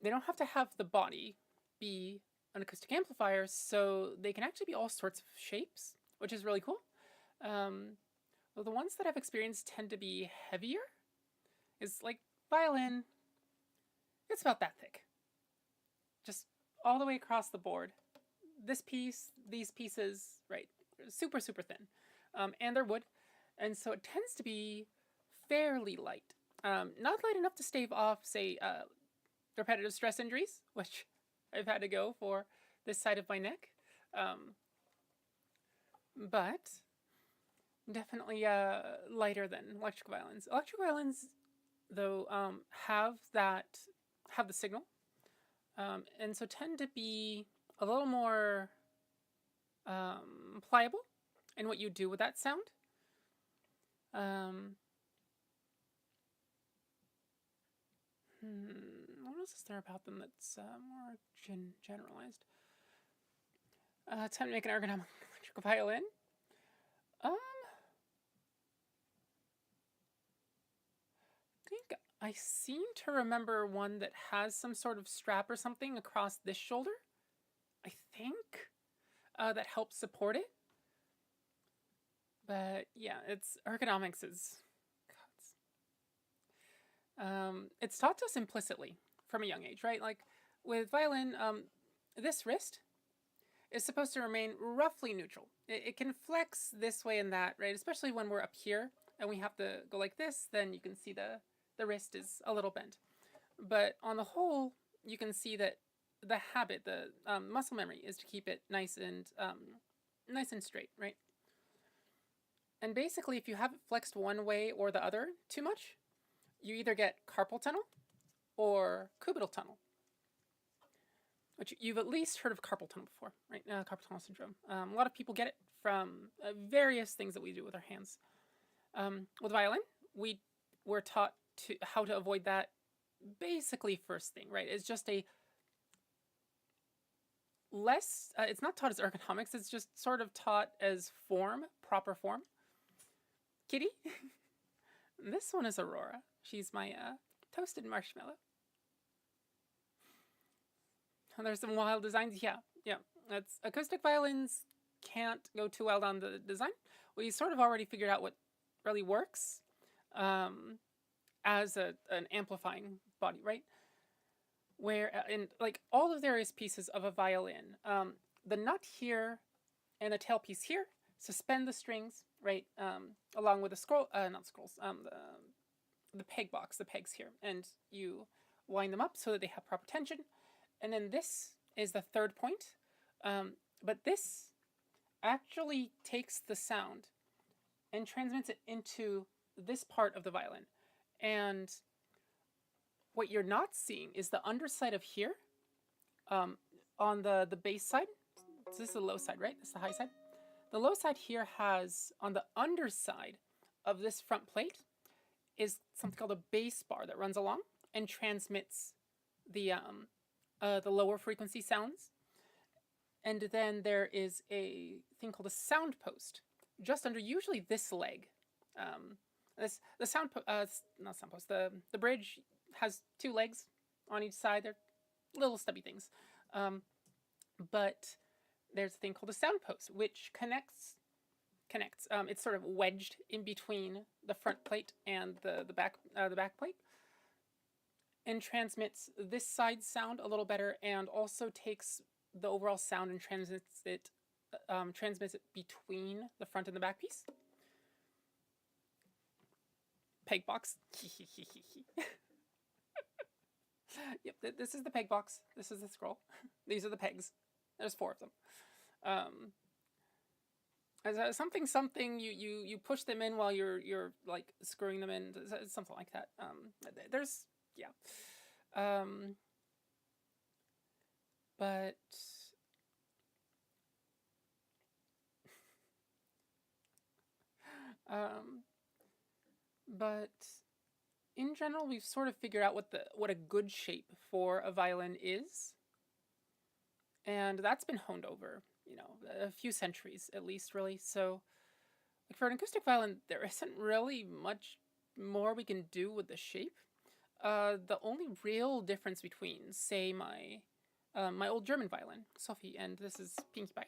They don't have to have the body be an acoustic amplifier, so they can actually be all sorts of shapes, which is really cool. Well, the ones that I've experienced tend to be heavier. It's like violin, it's about that thick. Just all the way across the board. This piece, these pieces, right, super, super thin. And they're wood. And so it tends to be fairly light. Not light enough to stave off, say, repetitive stress injuries, which I've had to go for this side of my neck. But definitely lighter than electric violins. Electric violins, though, have the signal, and so tend to be a little more pliable in what you do with that sound. What else is there about them that's more generalized? Time to make an ergonomic electric violin. I seem to remember one that has some sort of strap or something across this shoulder. I think that helps support it. But yeah, its ergonomics is, it's taught to us implicitly from a young age, right? Like with violin, this wrist is supposed to remain roughly neutral. It can flex this way and that, right? Especially when we're up here and we have to go like this, then you can see the wrist is a little bent. But on the whole, you can see that the habit, the muscle memory, is to keep it nice and straight, right? And basically, if you have it flexed one way or the other too much, you either get carpal tunnel or cubital tunnel, which you've at least heard of carpal tunnel before, right? Carpal tunnel syndrome. A lot of people get it from various things that we do with our hands. With violin, we were taught how to avoid that basically first thing, right? It's just a less, it's not taught as ergonomics, it's just sort of taught as form, proper form. Kitty? This one is Aurora. She's my toasted marshmallow. And there's some wild designs. Yeah. That's acoustic violins can't go too wild on the design. We sort of already figured out what really works as an amplifying body, right? Where in like all the various pieces of a violin, the nut here and the tailpiece here suspend the strings, right? Along with the the peg box, the pegs here, and you wind them up so that they have proper tension. And then this is the third point, but this actually takes the sound and transmits it into this part of the violin. And what you're not seeing is the underside of here, on the bass side. So this is the low side, right? This is the high side. The low side here has, on the underside of this front plate, is something called a bass bar that runs along and transmits the lower frequency sounds. And then there is a thing called a sound post, just under usually this leg. The bridge has two legs on each side. They're little stubby things. But there's a thing called a sound post, which connects. It's sort of wedged in between the front plate and the back plate, and transmits this side sound a little better, and also takes the overall sound and transmits it between the front and the back piece. Peg box. Yep, this is the peg box. This is the scroll. These are the pegs. There's 4 of them. As something you push them in while you're like screwing them in, something like that. There's but but in general, we've sort of figured out what a good shape for a violin is, and that's been honed over, a few centuries at least, really. So like for an acoustic violin, there isn't really much more we can do with the shape. The only real difference between, say, my old German violin, Sophie, and this is Pinkie Pie.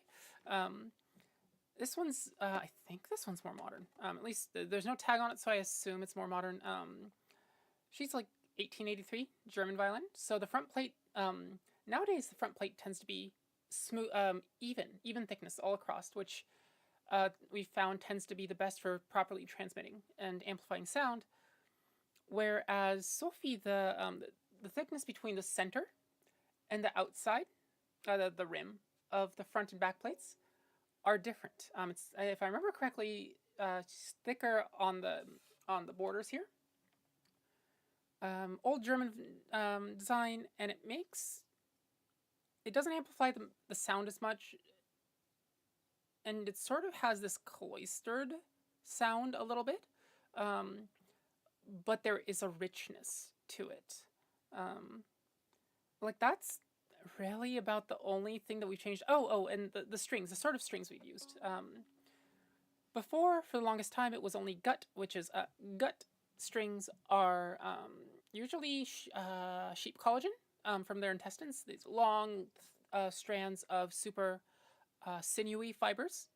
This one's, I think this one's more modern. At least there's no tag on it, so I assume it's more modern. She's like 1883 German violin. So the front plate, nowadays the front plate tends to be smooth, even thickness all across, which we found tends to be the best for properly transmitting and amplifying sound. Whereas Sophie, the thickness between the center and the outside, the rim of the front and back plates, are different. It's, if I remember correctly, it's thicker on the borders here. Old German design, and it doesn't amplify the sound as much, and it sort of has this cloistered sound a little bit, but there is a richness to it. Like that's really about the only thing that we've changed. Oh, and the strings, the sort of strings we've used. Before, for the longest time, it was only gut, which is gut strings are usually sheep collagen from their intestines. These long strands of super sinewy fibers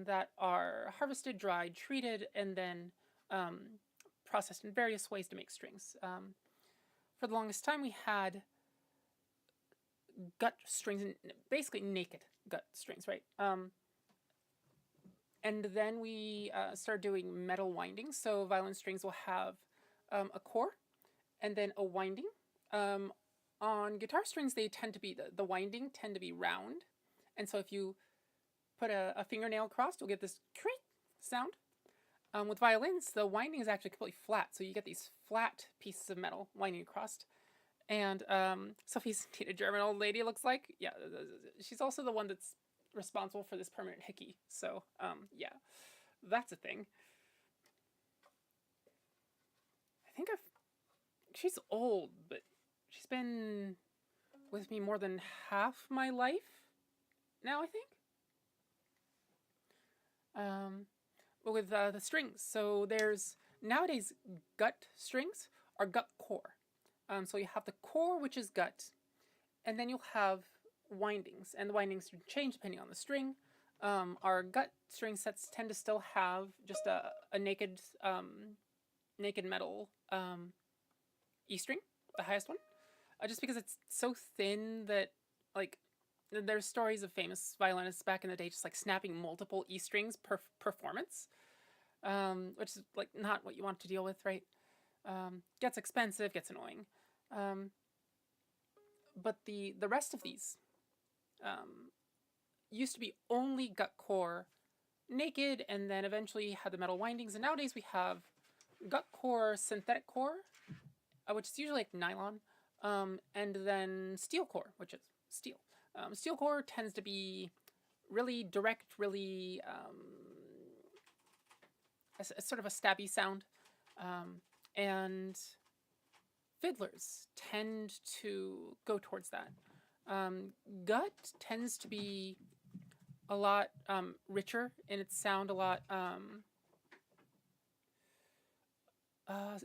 that are harvested, dried, treated, and then processed in various ways to make strings. For the longest time, we had gut strings, basically naked gut strings, right? And then we started doing metal windings. So violin strings will have a core and then a winding. On guitar strings, they tend to be, the winding tend to be round. And so if you put a fingernail across, you'll get this creak sound. With violins, the winding is actually completely flat. So you get these flat pieces of metal winding across. And Sophie's a German old lady, it looks like. Yeah, she's also the one that's responsible for this permanent hickey. So, yeah, that's a thing. She's old, but she's been with me more than half my life now, I think. But with the strings, so there's nowadays gut strings are gut core. So you have the core, which is gut, and then you'll have windings, and the windings change depending on the string. Our gut string sets tend to still have just a naked metal E string, the highest one, just because it's so thin that, like, there's stories of famous violinists back in the day just like snapping multiple E strings per performance, which is like not what you want to deal with, right? Gets expensive, gets annoying. But the rest of these used to be only gut core naked, and then eventually had the metal windings. And nowadays we have gut core, synthetic core, which is usually like nylon, and then steel core, which is steel. Steel core tends to be really direct, really a sort of a stabby sound, and fiddlers tend to go towards that. Gut tends to be a lot richer in its sound, a lot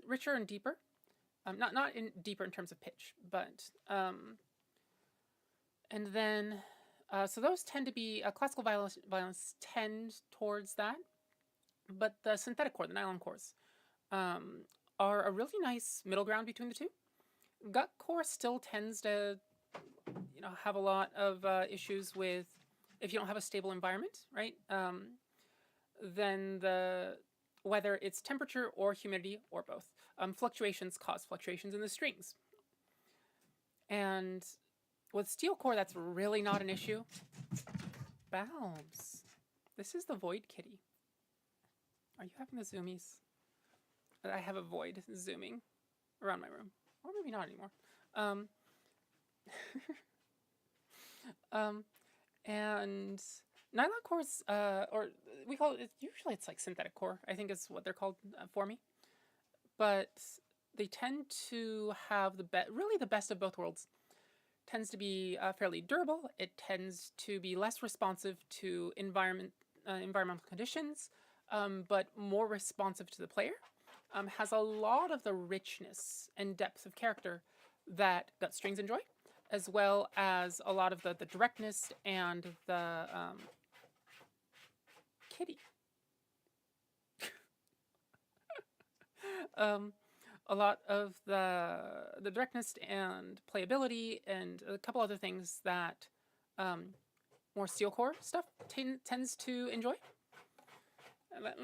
richer and deeper. Not deeper in terms of pitch, but and then so those tend to be classical violins tend towards that, but the synthetic core, the nylon cores, are a really nice middle ground between the two. Gut core still tends to, have a lot of issues with, if you don't have a stable environment, right? Then whether it's temperature or humidity or both, fluctuations cause fluctuations in the strings. And with steel core, that's really not an issue. Balbs. This is the Void Kitty. Are you having the zoomies? I have a void zooming around my room. Or maybe not anymore. And nylon cores, or we call it, usually it's like synthetic core, I think is what they're called for me. But they tend to have really the best of both worlds. Tends to be fairly durable. It tends to be less responsive to environmental conditions. but more responsive to the player. Has a lot of the richness and depth of character that Gut Strings enjoy, as well as a lot of the directness and the kitty. A lot of the directness and playability and a couple other things that more steel core stuff tends to enjoy. Let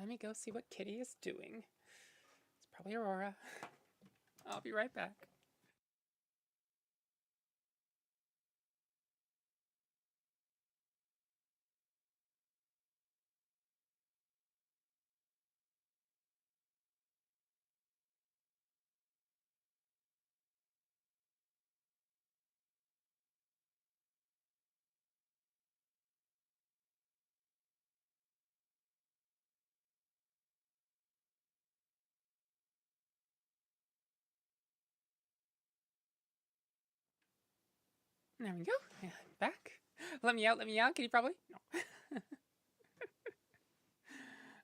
me go see what Kitty is doing. It's probably Aurora. I'll be right back. There we go. Yeah, back. Let me out, Kitty, probably.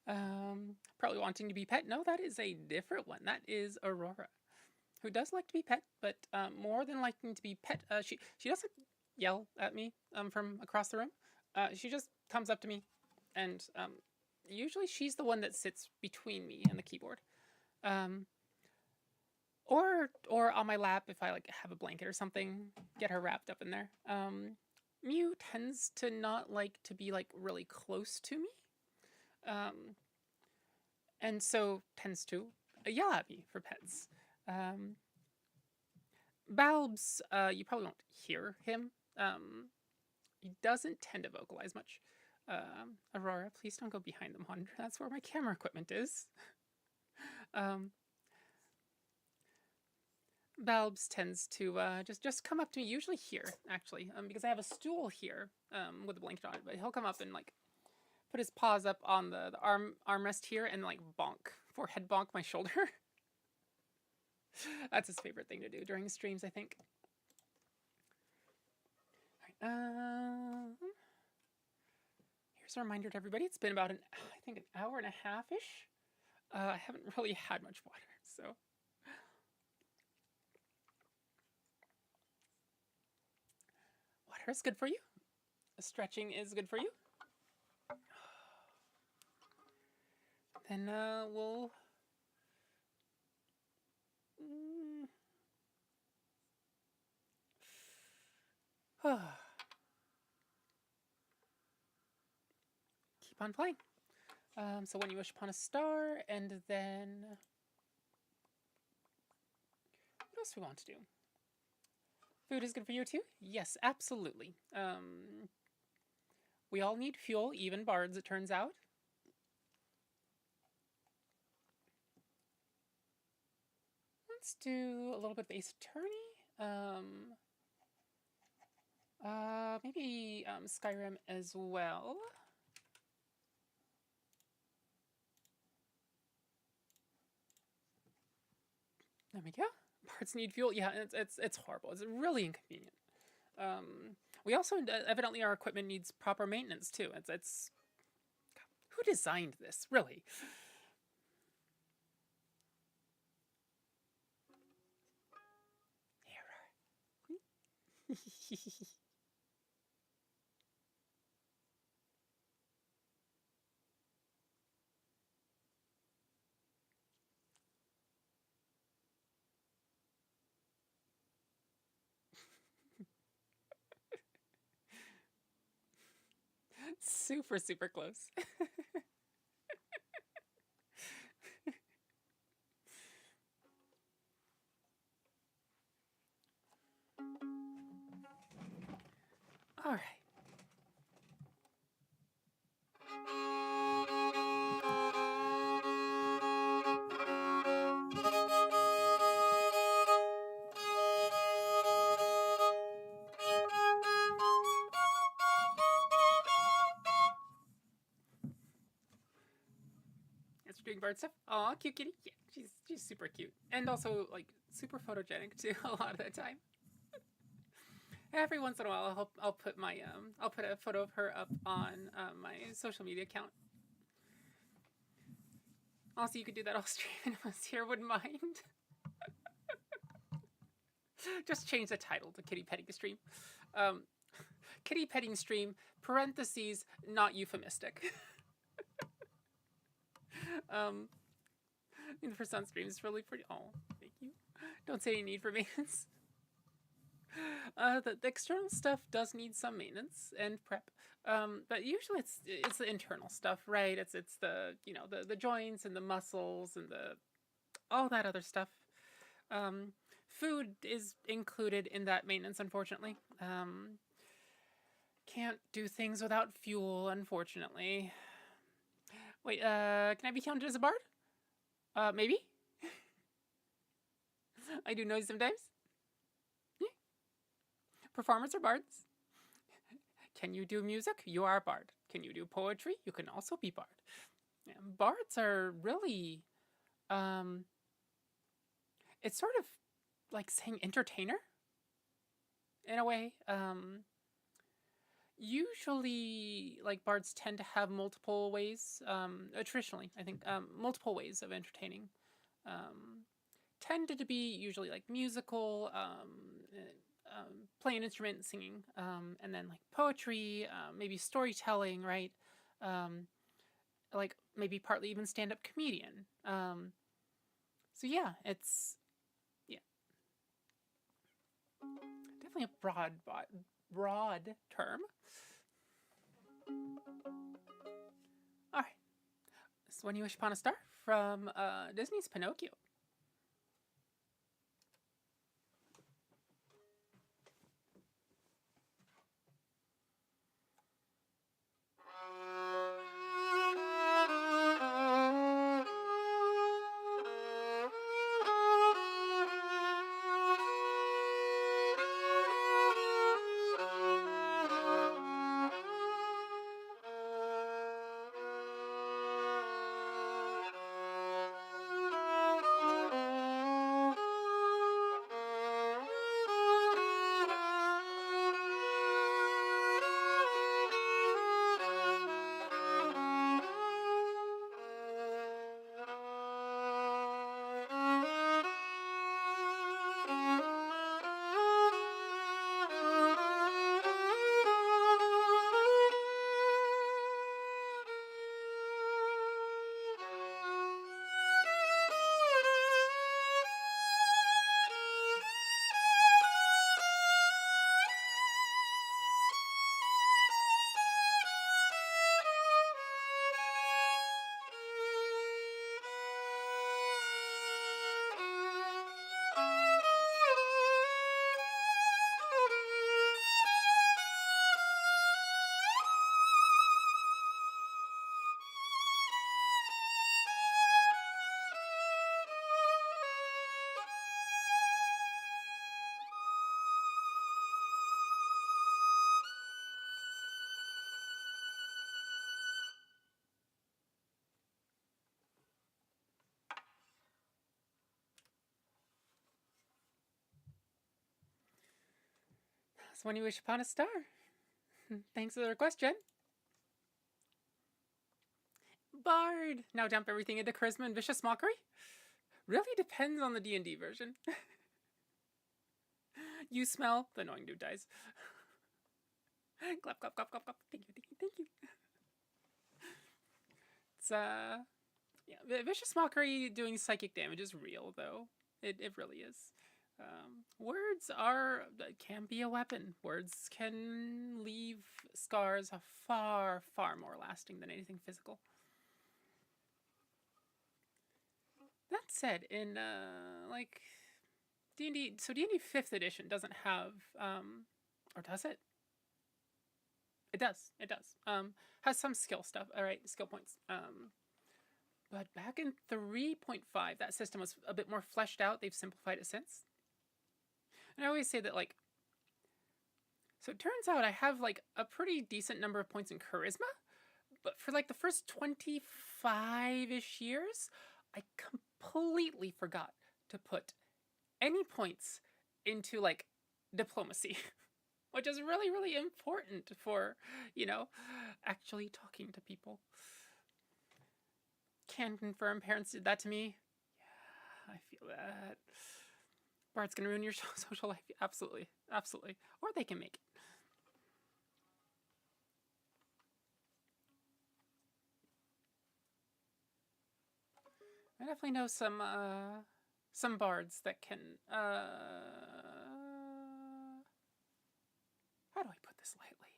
No. Probably wanting to be pet. No, that is a different one. That is Aurora, who does like to be pet, but more than liking to be pet, she doesn't yell at me from across the room. She just comes up to me, and usually she's the one that sits between me and the keyboard. Or on my lap if I like have a blanket or something, get her wrapped up in there. Mew tends to not like to be like really close to me, and so tends to yell at me for pets. Balbs, you probably won't hear him. He doesn't tend to vocalize much. Aurora, please don't go behind the monitor. That's where my camera equipment is. Balbs tends to just come up to me, usually here, actually, because I have a stool here with a blanket on it, but he'll come up and like put his paws up on the armrest here and like forehead bonk my shoulder. That's his favorite thing to do during streams, I think. All right, here's a reminder to everybody. It's been about I think an hour and a half-ish. I haven't really had much water, so... Water is good for you. Stretching is good for you. Then we'll... keep on playing. So when you wish upon a star, and then... What else do we want to do? Food is good for you too? Yes, absolutely. We all need fuel, even bards, it turns out. Let's do a little bit of Ace Attorney. Maybe Skyrim as well. There we go. Parts need fuel. Yeah, it's horrible. It's really inconvenient. We also evidently our equipment needs proper maintenance too. It's God, who designed this, really? Super, super close. All right. Doing bird stuff. Aw, cute kitty. Yeah, she's super cute. And also, like, super photogenic, too, a lot of the time. Every once in a while, I'll put my, I'll put a photo of her up on my social media account. Also, you could do that all stream unless here wouldn't mind. Just change the title to kitty petting stream. Kitty petting stream, parentheses, not euphemistic. I mean, for some streams, it's really pretty. Oh, thank you. Don't say you need for maintenance. The external stuff does need some maintenance and prep, but usually it's the internal stuff, right? It's the the joints and the muscles and the all that other stuff. Food is included in that maintenance, unfortunately. Can't do things without fuel, unfortunately. Wait, can I be counted as a bard? Maybe? I do noise sometimes. Yeah. Performers are bards. Can you do music? You are a bard. Can you do poetry? You can also be bard. Yeah, bards are really, it's sort of like saying entertainer in a way. Usually, like, bards tend to have multiple ways, traditionally, I think, multiple ways of entertaining. Tended to be usually like musical, playing an instrument, singing, and then like poetry, maybe storytelling, right? Like maybe partly even stand-up comedian. So yeah, it's definitely a broad term. All right, this is When You Wish Upon a Star from Disney's Pinocchio. It's When You Wish Upon a Star. Thanks for the request, Jen. Bard. Now dump everything into charisma and vicious mockery? Really depends on the D&D version. You smell, the annoying dude dies. Clap, clap, clap, clap, clap. Thank you, thank you, thank you. It's, yeah, vicious mockery doing psychic damage is real, though. It really is. Words can be a weapon. Words can leave scars far, far more lasting than anything physical. That said, in like D&D, so D&D 5th edition doesn't have, or does it? It does. It does. Has some skill stuff. All right, skill points. But back in 3.5, that system was a bit more fleshed out. They've simplified it since. And I always say that, like, so it turns out I have like a pretty decent number of points in charisma, but for like the first 25-ish years, I completely forgot to put any points into like diplomacy, which is really, really important for, actually talking to people. can confirm parents did that to me. Yeah, I feel that. Bard's gonna ruin your social life. Absolutely. Absolutely. Or they can make it. I definitely know some bards that can, how do I put this lightly?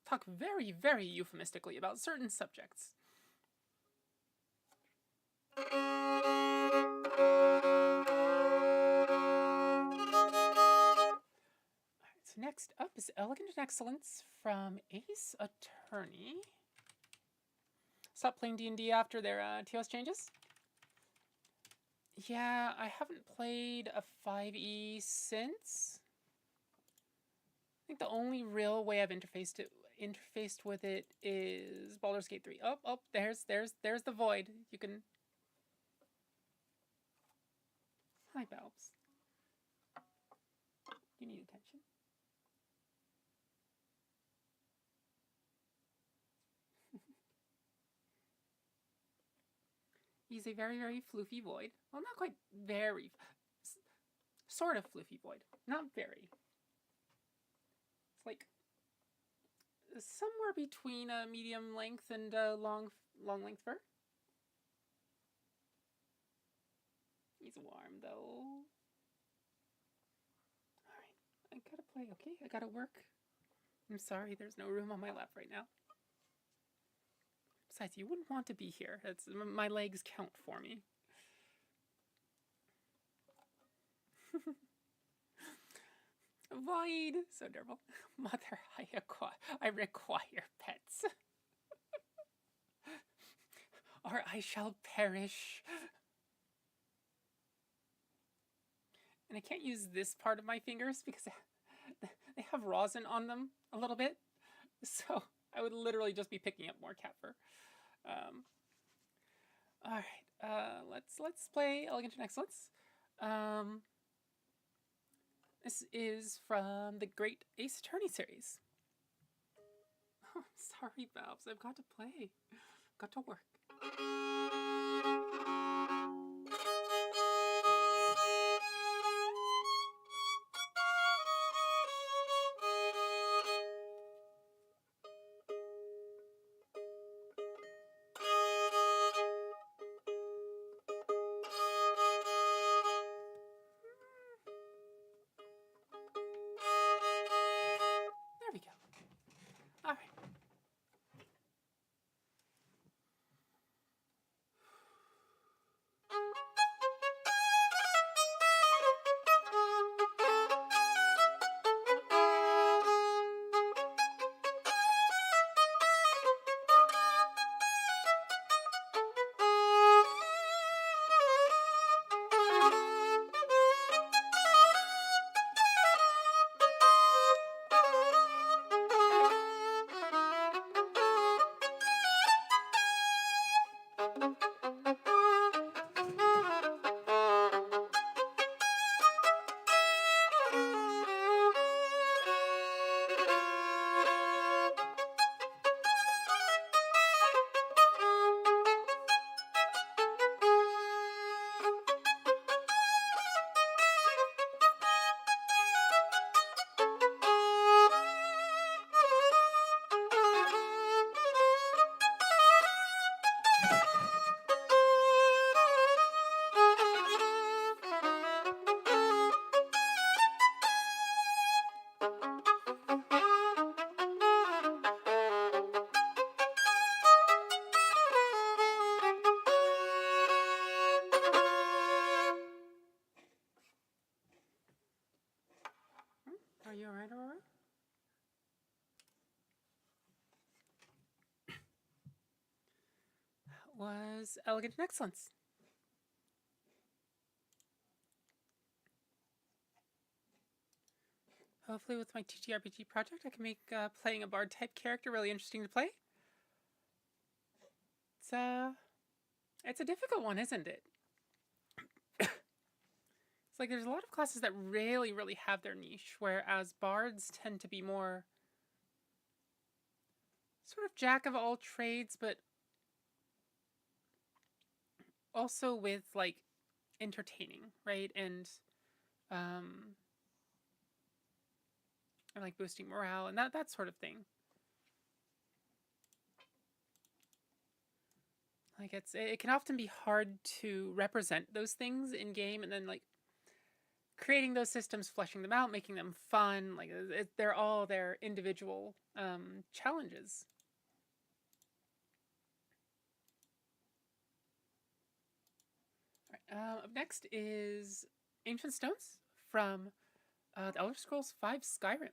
Talk very, very euphemistically about certain subjects. So next up is Elegant in Excellence from Ace Attorney. Stopped playing D&D after their TOS changes. Yeah, I haven't played a 5e since. I think the only real way I've interfaced with it is Baldur's Gate 3. Oh, there's the void. You can. Hi, Balbs. You need attention. He's a very, very floofy void. Well, not quite very. Sort of floofy void. Not very. It's like somewhere between a medium length and a long length fur. He's warm though. Alright, I gotta play, okay? I gotta work. I'm sorry, there's no room on my lap right now. Besides, you wouldn't want to be here. My legs count for me. Void! So adorable. Mother, I require pets. Or I shall perish. And I can't use this part of my fingers because they have rosin on them a little bit. So I would literally just be picking up more cat fur. Alright, let's play Elegant in Excellence. This is from the Great Ace Attorney series. Oh, sorry, Babs. I've got to play. Got to work. There we go. All right. Are you alright, Aurora? That was Elegant in Excellence. Hopefully with my TTRPG project, I can make playing a bard type character really interesting to play. It's a difficult one, isn't it? It's like there's a lot of classes that really, really have their niche, whereas bards tend to be more sort of jack of all trades, but also with like entertaining, right? And like boosting morale and that sort of thing. Like it can often be hard to represent those things in game, and then like creating those systems, fleshing them out, making them fun. Like they're all their individual challenges. All right, up next is Ancient Stones from the Elder Scrolls V Skyrim.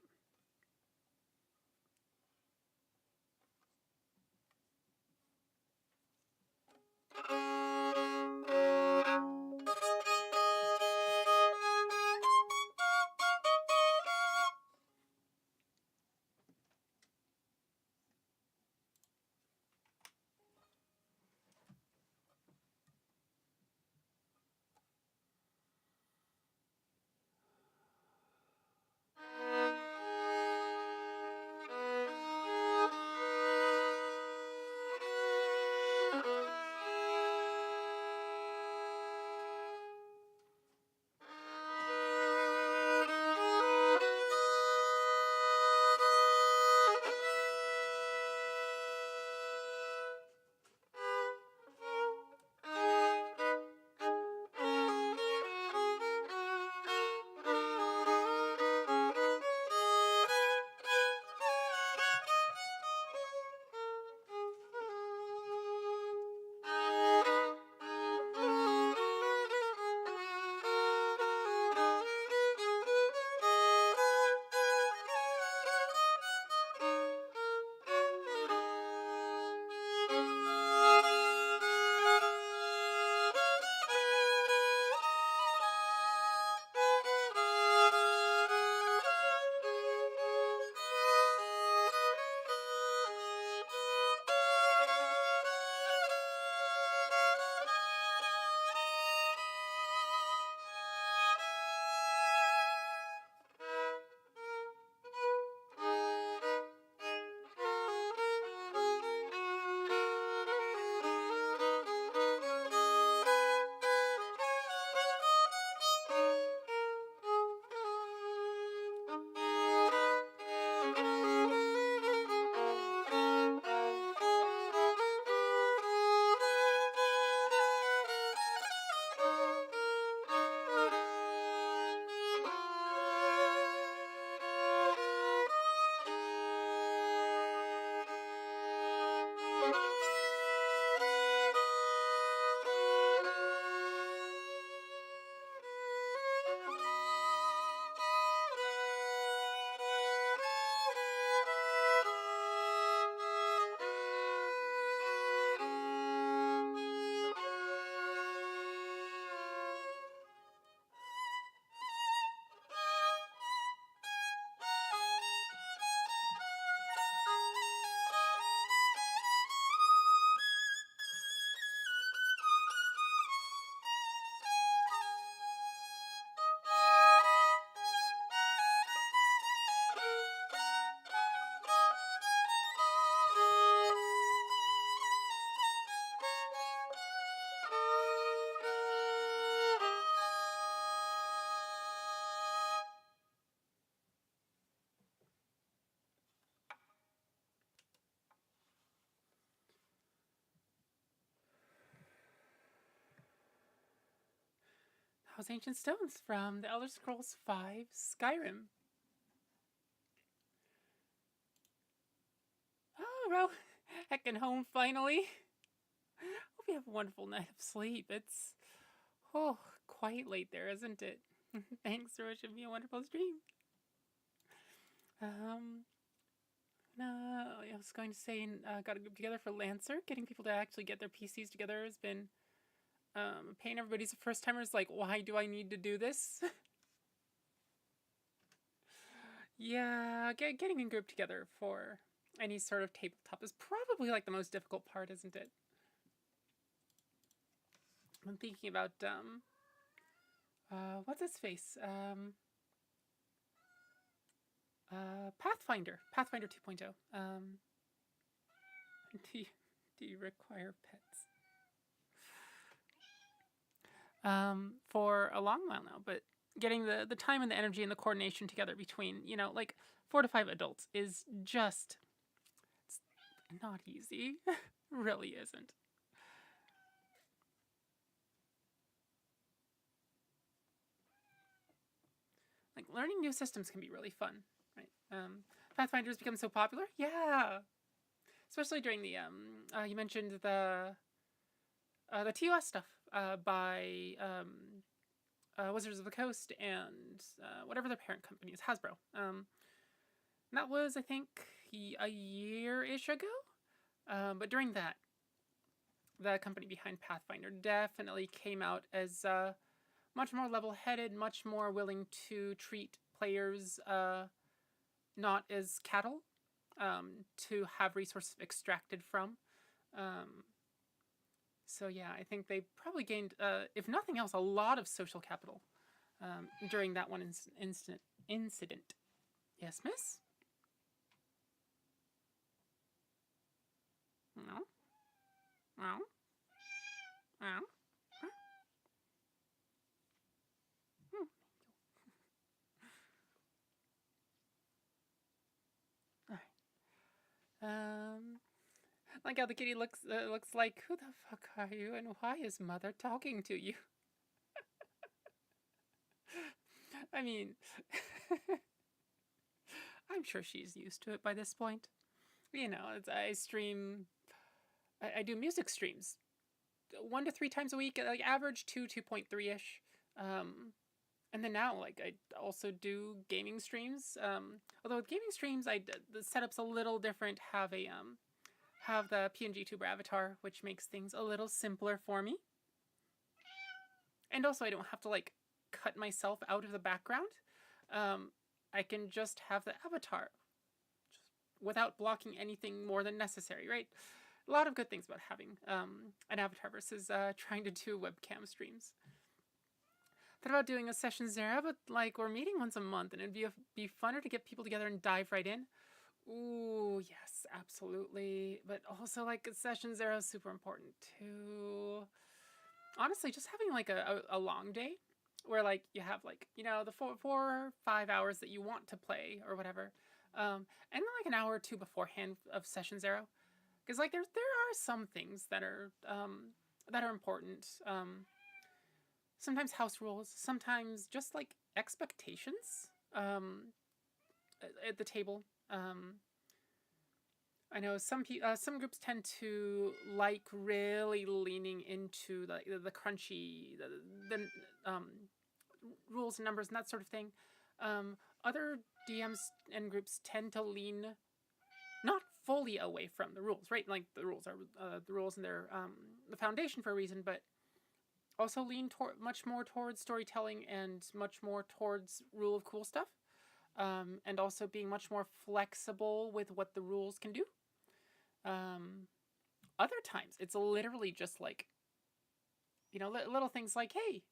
That was Ancient Stones from the Elder Scrolls V Skyrim. Oh, well, heckin' home finally. Hope you have a wonderful night of sleep. It's quite late there, isn't it? Thanks for wishing me a wonderful stream. I was going to say, got to get together for Lancer. Getting people to actually get their PCs together has been a pain. Everybody's first timers like, why do I need to do this? Yeah, getting a group together for any sort of tabletop is probably like the most difficult part, isn't it? I'm thinking about what's his face? Pathfinder 2.0. Do you require pets? For a long while now, but getting the time and the energy and the coordination together between, you know, like 4 to 5 adults is just, it's not easy. Really isn't. Like, learning new systems can be really fun, right? Pathfinder's become so popular. Yeah. Especially during the, you mentioned the TOS stuff by Wizards of the Coast and whatever their parent company is, Hasbro. That was, I think, a year-ish ago. But during that, the company behind Pathfinder definitely came out as much more level-headed, much more willing to treat players not as cattle, to have resources extracted from. So yeah, I think they probably gained, if nothing else, a lot of social capital during that one incident. Yes, miss? No? No? No? Huh? All right. Like how the kitty looks like, who the fuck are you and why is mother talking to you? I mean, I'm sure she's used to it by this point. You know, I stream, I do music streams 1 to 3 times a week, like average 2.3-ish. And then now, like, I also do gaming streams. Although with gaming streams, the setup's a little different. Have the PNG tuber avatar, which makes things a little simpler for me. And also, I don't have to like cut myself out of the background. I can just have the avatar without blocking anything more than necessary, right? A lot of good things about having an avatar versus trying to do webcam streams. Thought about doing a session 0, but like we're meeting once a month, and it'd be funner to get people together and dive right in. Ooh, yes, absolutely. But also, like, session 0 is super important too. Honestly, just having like a long day where like you have like, you know, the 4 or 5 hours that you want to play or whatever, and then like an hour or two beforehand of session 0, because like there are some things that are important. Sometimes house rules, sometimes just like expectations at the table. I know some groups tend to like really leaning into the crunchy, the rules and numbers and that sort of thing. Other DMs and groups tend to lean not fully away from the rules, right? Like the rules are the rules, and they're the foundation for a reason, but also lean much more towards storytelling and much more towards rule of cool stuff, and also being much more flexible with what the rules can do. Other times, it's literally just like, you know, little things like, hey,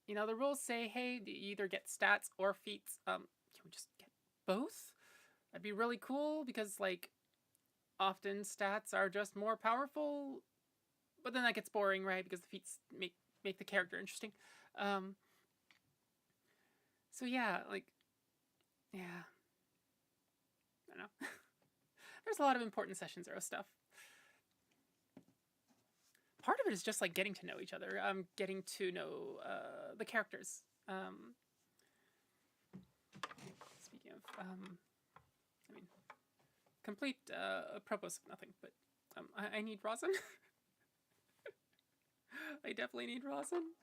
you know, the rules say, hey, you either get stats or feats. Can we just get both? That'd be really cool, because like often stats are just more powerful, but then that gets boring, right? Because the feats make the character interesting. So yeah, like, yeah, I don't know. There's a lot of important session 0 stuff. Part of it is just like getting to know each other, getting to know the characters. Speaking of, I mean, complete apropos of nothing, but I need rosin. I definitely need rosin.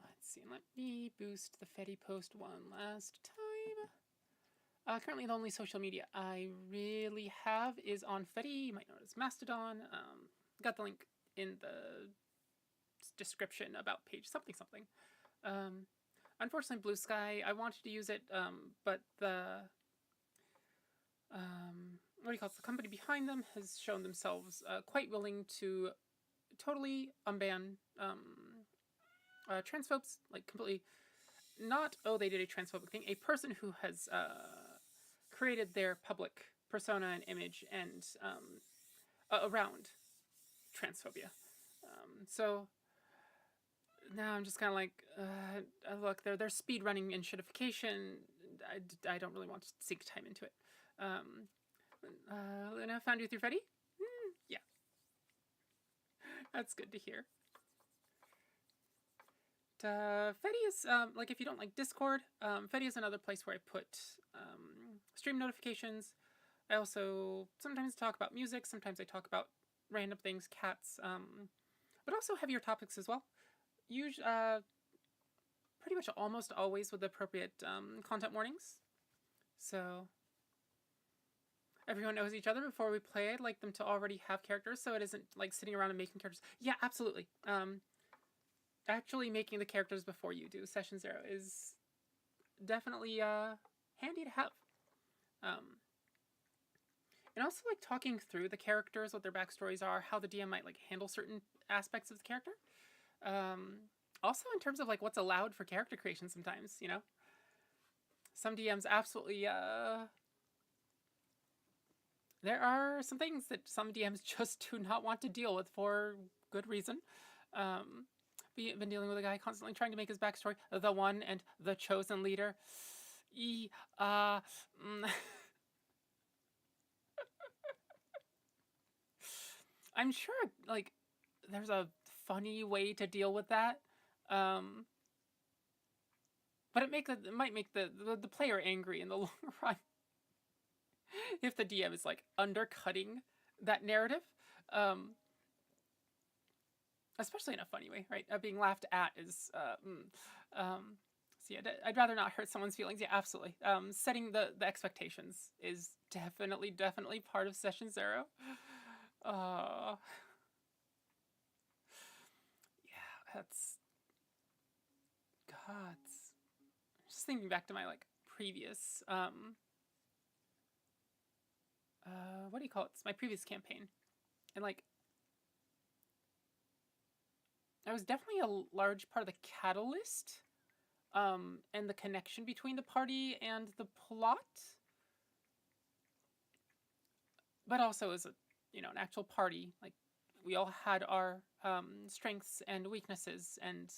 Let's see. Let me boost the Fetty post one last time. Currently, the only social media I really have is on Fetty. You might know it as Mastodon. Got the link in the description about page something. Unfortunately, Blue Sky, I wanted to use it, but the what do you call it? The company behind them has shown themselves quite willing to totally unban transphobes, like completely not, oh, they did a transphobic thing, a person who has created their public persona and image and around transphobia. So now I'm just kind of like, look, they're speed running and shitification. I don't really want to sink time into it. Luna found you through Fetty? Yeah. That's good to hear. Fetty is, like, if you don't like Discord, Fetty is another place where I put stream notifications. I also sometimes talk about music, sometimes I talk about random things, cats, but also heavier topics as well. Usually, pretty much almost always with appropriate content warnings. So everyone knows each other before we play. I'd like them to already have characters, so it isn't like sitting around and making characters. Yeah, absolutely. Actually making the characters before you do Session 0 is definitely handy to have. And also like talking through the characters, what their backstories are, how the DM might like handle certain aspects of the character. Also in terms of like what's allowed for character creation sometimes, you know? Some DMs absolutely, there are some things that some DMs just do not want to deal with for good reason. Been dealing with a guy constantly trying to make his backstory the one and the chosen leader. I'm sure, like, there's a funny way to deal with that. But it might make the player angry in the long run if the DM is like undercutting that narrative, especially in a funny way, right? Being laughed at is so yeah, I'd rather not hurt someone's feelings. Yeah, absolutely. Setting the expectations is definitely part of Session 0. Yeah, that's gods. Just thinking back to my like previous what do you call it? It's my previous campaign, and like I was definitely a large part of the catalyst, and the connection between the party and the plot, but also as a an actual party. Like we all had our strengths and weaknesses, and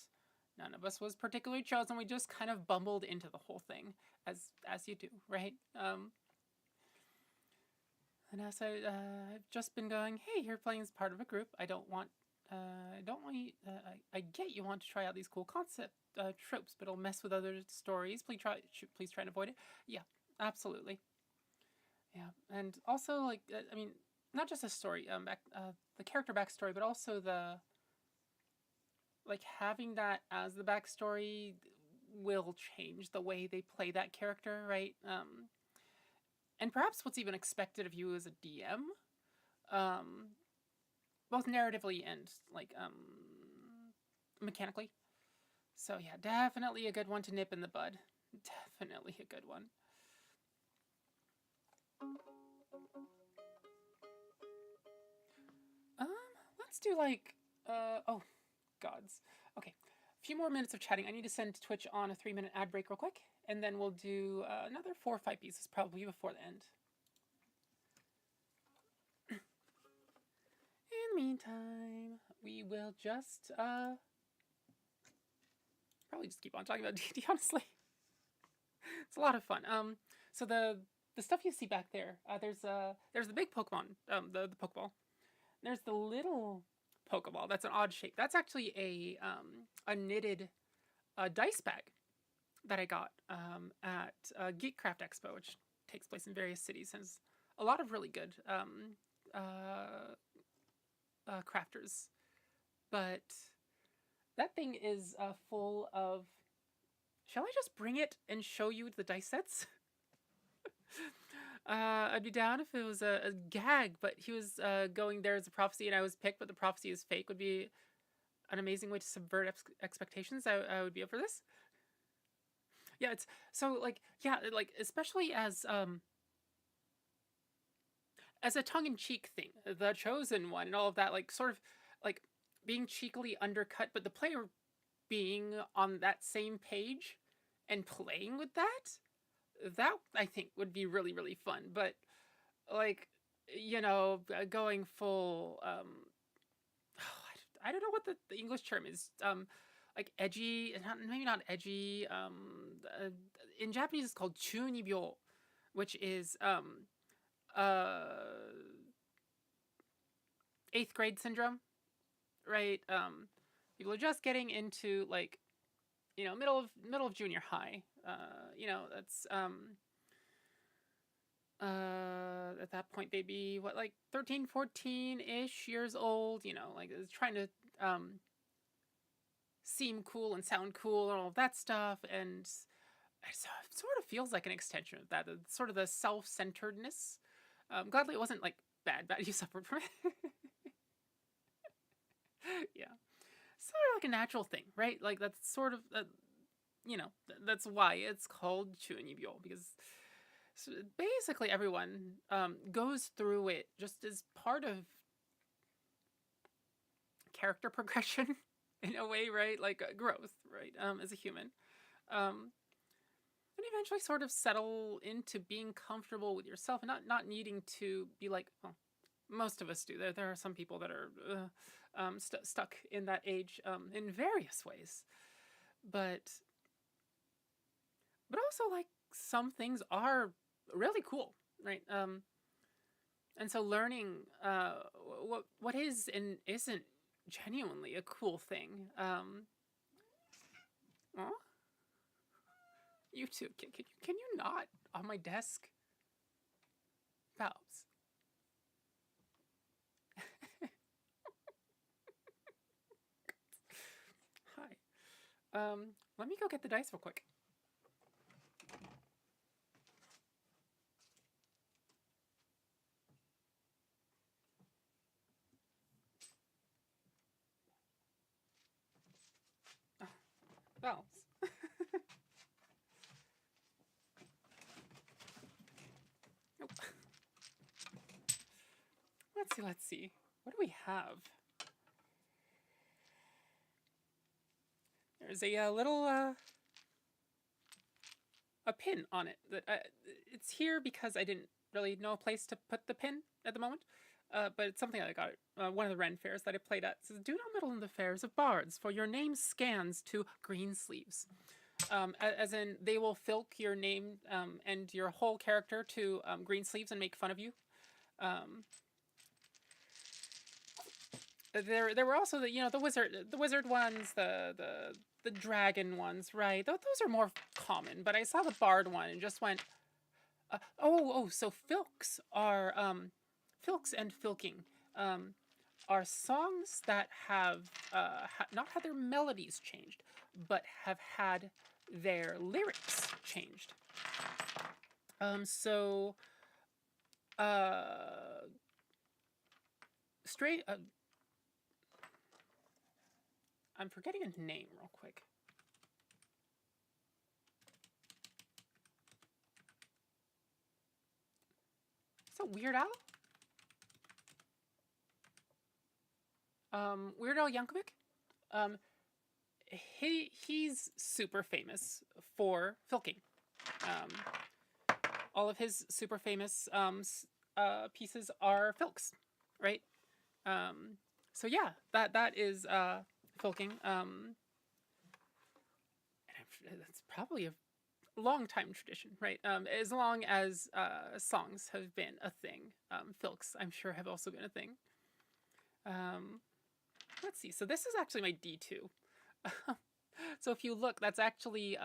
none of us was particularly chosen. We just kind of bumbled into the whole thing, as you do, right? And as I've just been going, hey, you're playing as part of a group. I don't want you. I get you want to try out these cool concept tropes, but it'll mess with other stories. Please try and avoid it. Yeah, absolutely. Yeah, and also like I mean, not just a story, the character backstory, but also the like having that as the backstory will change the way they play that character, right? And perhaps what's even expected of you as a DM, both narratively and like mechanically. So yeah, definitely a good one to nip in the bud. Definitely a good one. Let's do like oh gods. Okay. A few more minutes of chatting. I need to send Twitch on a 3-minute ad break real quick, and then we'll do another 4 or 5 pieces probably before the end. In the meantime, we will just probably just keep on talking about D&D, honestly. It's a lot of fun. So the stuff you see back there, there's the big Pokemon, the Pokeball. There's the little Pokeball. That's an odd shape. That's actually a knitted dice bag that I got at Geekcraft Expo, which takes place in various cities. And has a lot of really good crafters. But that thing is full of... Shall I just bring it and show you the dice sets? I'd be down if it was a gag, but he was going there as a prophecy and I was picked, but the prophecy is fake would be an amazing way to subvert expectations. I would be up for this. Yeah, it's so like, yeah, like especially as a tongue-in-cheek thing, the chosen one and all of that, like sort of like being cheekily undercut, but the player being on that same page and playing with that I think would be really, really fun. But like, going full, I don't know what the English term is. Like edgy, maybe not edgy. In Japanese, it's called chunibyo, which is uh, 8th grade syndrome, right? People are just getting into like, middle of junior high. That's at that point they'd be what, like 13, 14-ish years old, like trying to seem cool and sound cool and all of that stuff. And it sort of feels like an extension of that, sort of the self-centeredness. Gladly it wasn't like bad you suffered from it. Yeah, sort of like a natural thing, right? Like that's sort of that's why it's called chunibyo, because basically everyone goes through it just as part of character progression in a way, right? Like growth, right? As a human. And eventually sort of settle into being comfortable with yourself and not needing to be like, well, most of us do. There are some people that are stuck in that age in various ways. But also, like, some things are really cool, right? And so learning what is and isn't genuinely a cool thing. Oh, you two, can you not on my desk? Valves. Hi. Let me go get the dice real quick. Valves. Nope. Let's see. What do we have? There's a little a pin on it that it's here because I didn't really know a place to put the pin at the moment. But it's something I got at one of the Ren fairs that I played at. It says, "Do not meddle in the affairs of bards, for your name scans to green sleeves." As in, they will filk your name and your whole character to green sleeves and make fun of you. There were also the wizard ones, the dragon ones, right? Those are more common. But I saw the bard one and just went, so filks are filks and filking are songs that have not had their melodies changed, but have had their lyrics changed. Straight. I'm forgetting a name real quick. So Weird Al? Weird Al Yankovic? He's super famous for filking. All of his super famous pieces are filks, right? So yeah, that is filking. And that's probably a long time tradition, right? As long as songs have been a thing, filks, I'm sure, have also been a thing. Let's see. So this is actually my D2. So if you look, that's actually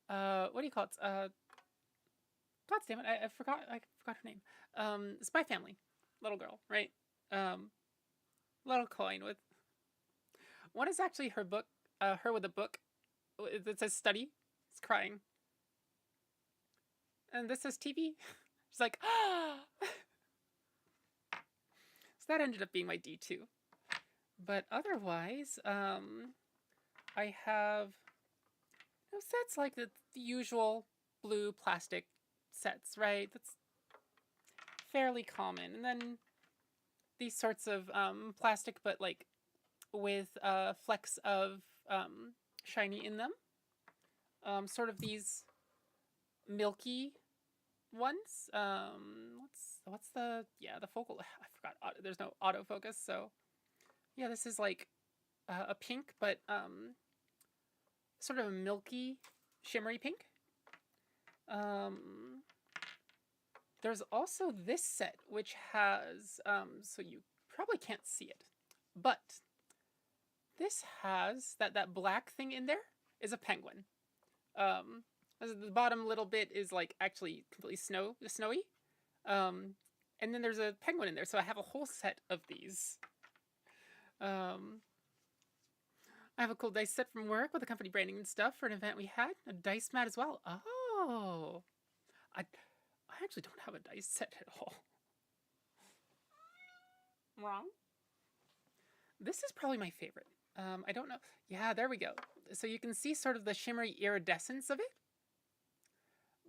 what do you call it? God damn it! I forgot her name. Spy Family, little girl, right? Little coin with. One is actually her book. Her with a book that says study. It's crying. And this says TV. She's like, ah. So that ended up being my D2. But otherwise, I have sets like the usual blue plastic sets, right? That's fairly common. And then these sorts of plastic, but like with flecks of shiny in them. sort of these milky ones. What's the focal? I forgot. There's no autofocus, so yeah, this is like a pink, but sort of a milky, shimmery pink. There's also this set which has so you probably can't see it, but this has that black thing in there is a penguin. The bottom little bit is like actually completely snowy. And then there's a penguin in there, so I have a whole set of these. I have a cool dice set from work with the company branding and stuff for an event we had. A dice mat as well. Oh, I actually don't have a dice set at all. Wrong. This is probably my favorite. I don't know. Yeah, there we go. So you can see sort of the shimmery iridescence of it.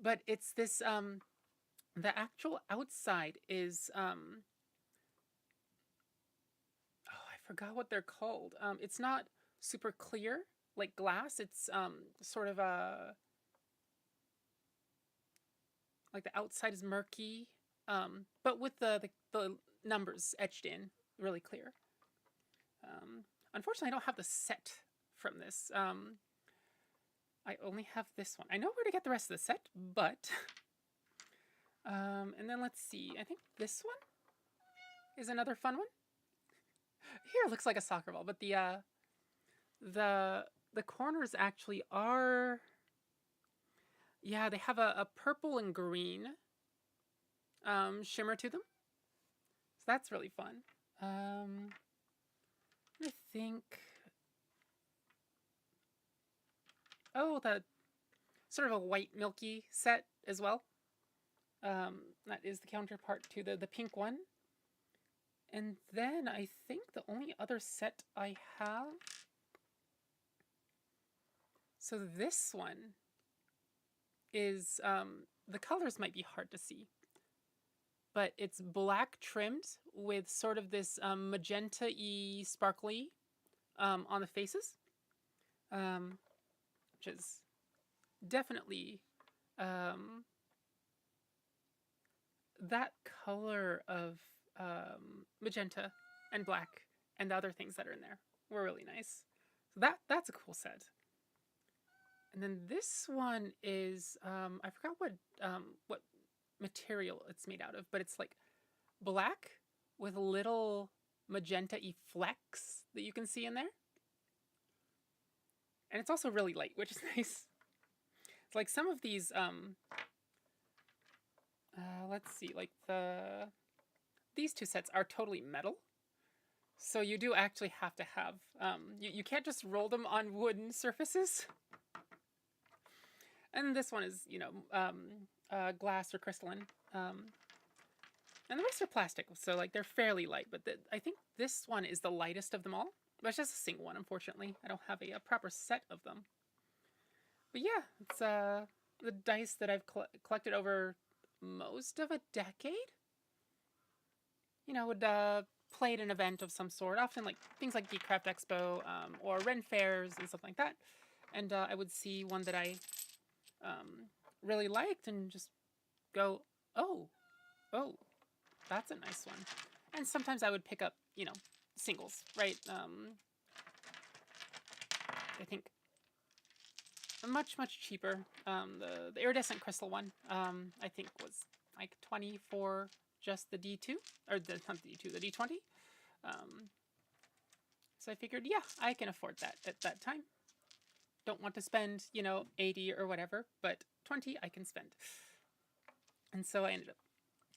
But it's this, the actual outside is, oh, I forgot what they're called. It's not super clear like glass. It's sort of a, like the outside is murky, but with the numbers etched in really clear. Unfortunately, I don't have the set from this. I only have this one. I know where to get the rest of the set, but and then let's see. I think this one is another fun one. Here it looks like a soccer ball, but the corners actually are, yeah, they have a purple and green shimmer to them. So that's really fun. I think, oh, the sort of a white milky set as well. That is the counterpart to the pink one. And then I think the only other set I have, so this one is, the colors might be hard to see, but it's black trimmed with sort of this magenta-y sparkly on the faces, which is definitely that color of magenta and black and the other things that are in there were really nice. So that's a cool set. And then this one is, I forgot what material it's made out of, but it's like black with little magenta-y flecks that you can see in there. And it's also really light, which is nice. It's like some of these, let's see, like these two sets are totally metal. So you do actually have to have, you can't just roll them on wooden surfaces. And this one is, you know, glass or crystalline. And the rest are plastic, so like they're fairly light. But I think this one is the lightest of them all. But it's just a single one, unfortunately. I don't have a proper set of them. But yeah, it's the dice that I've collected over most of a decade. You know, would play at an event of some sort, often like things like Geekcraft Expo or Ren fairs and stuff like that. And I would see one that I really liked and just go, oh, that's a nice one. And sometimes I would pick up, you know, singles, right? I think much cheaper. The iridescent crystal one, I think was like $20 for just the D2, or not the D2, the D20. So I figured, yeah, I can afford that at that time. Don't want to spend, you know, 80 or whatever, but 20 I can spend. And so I ended up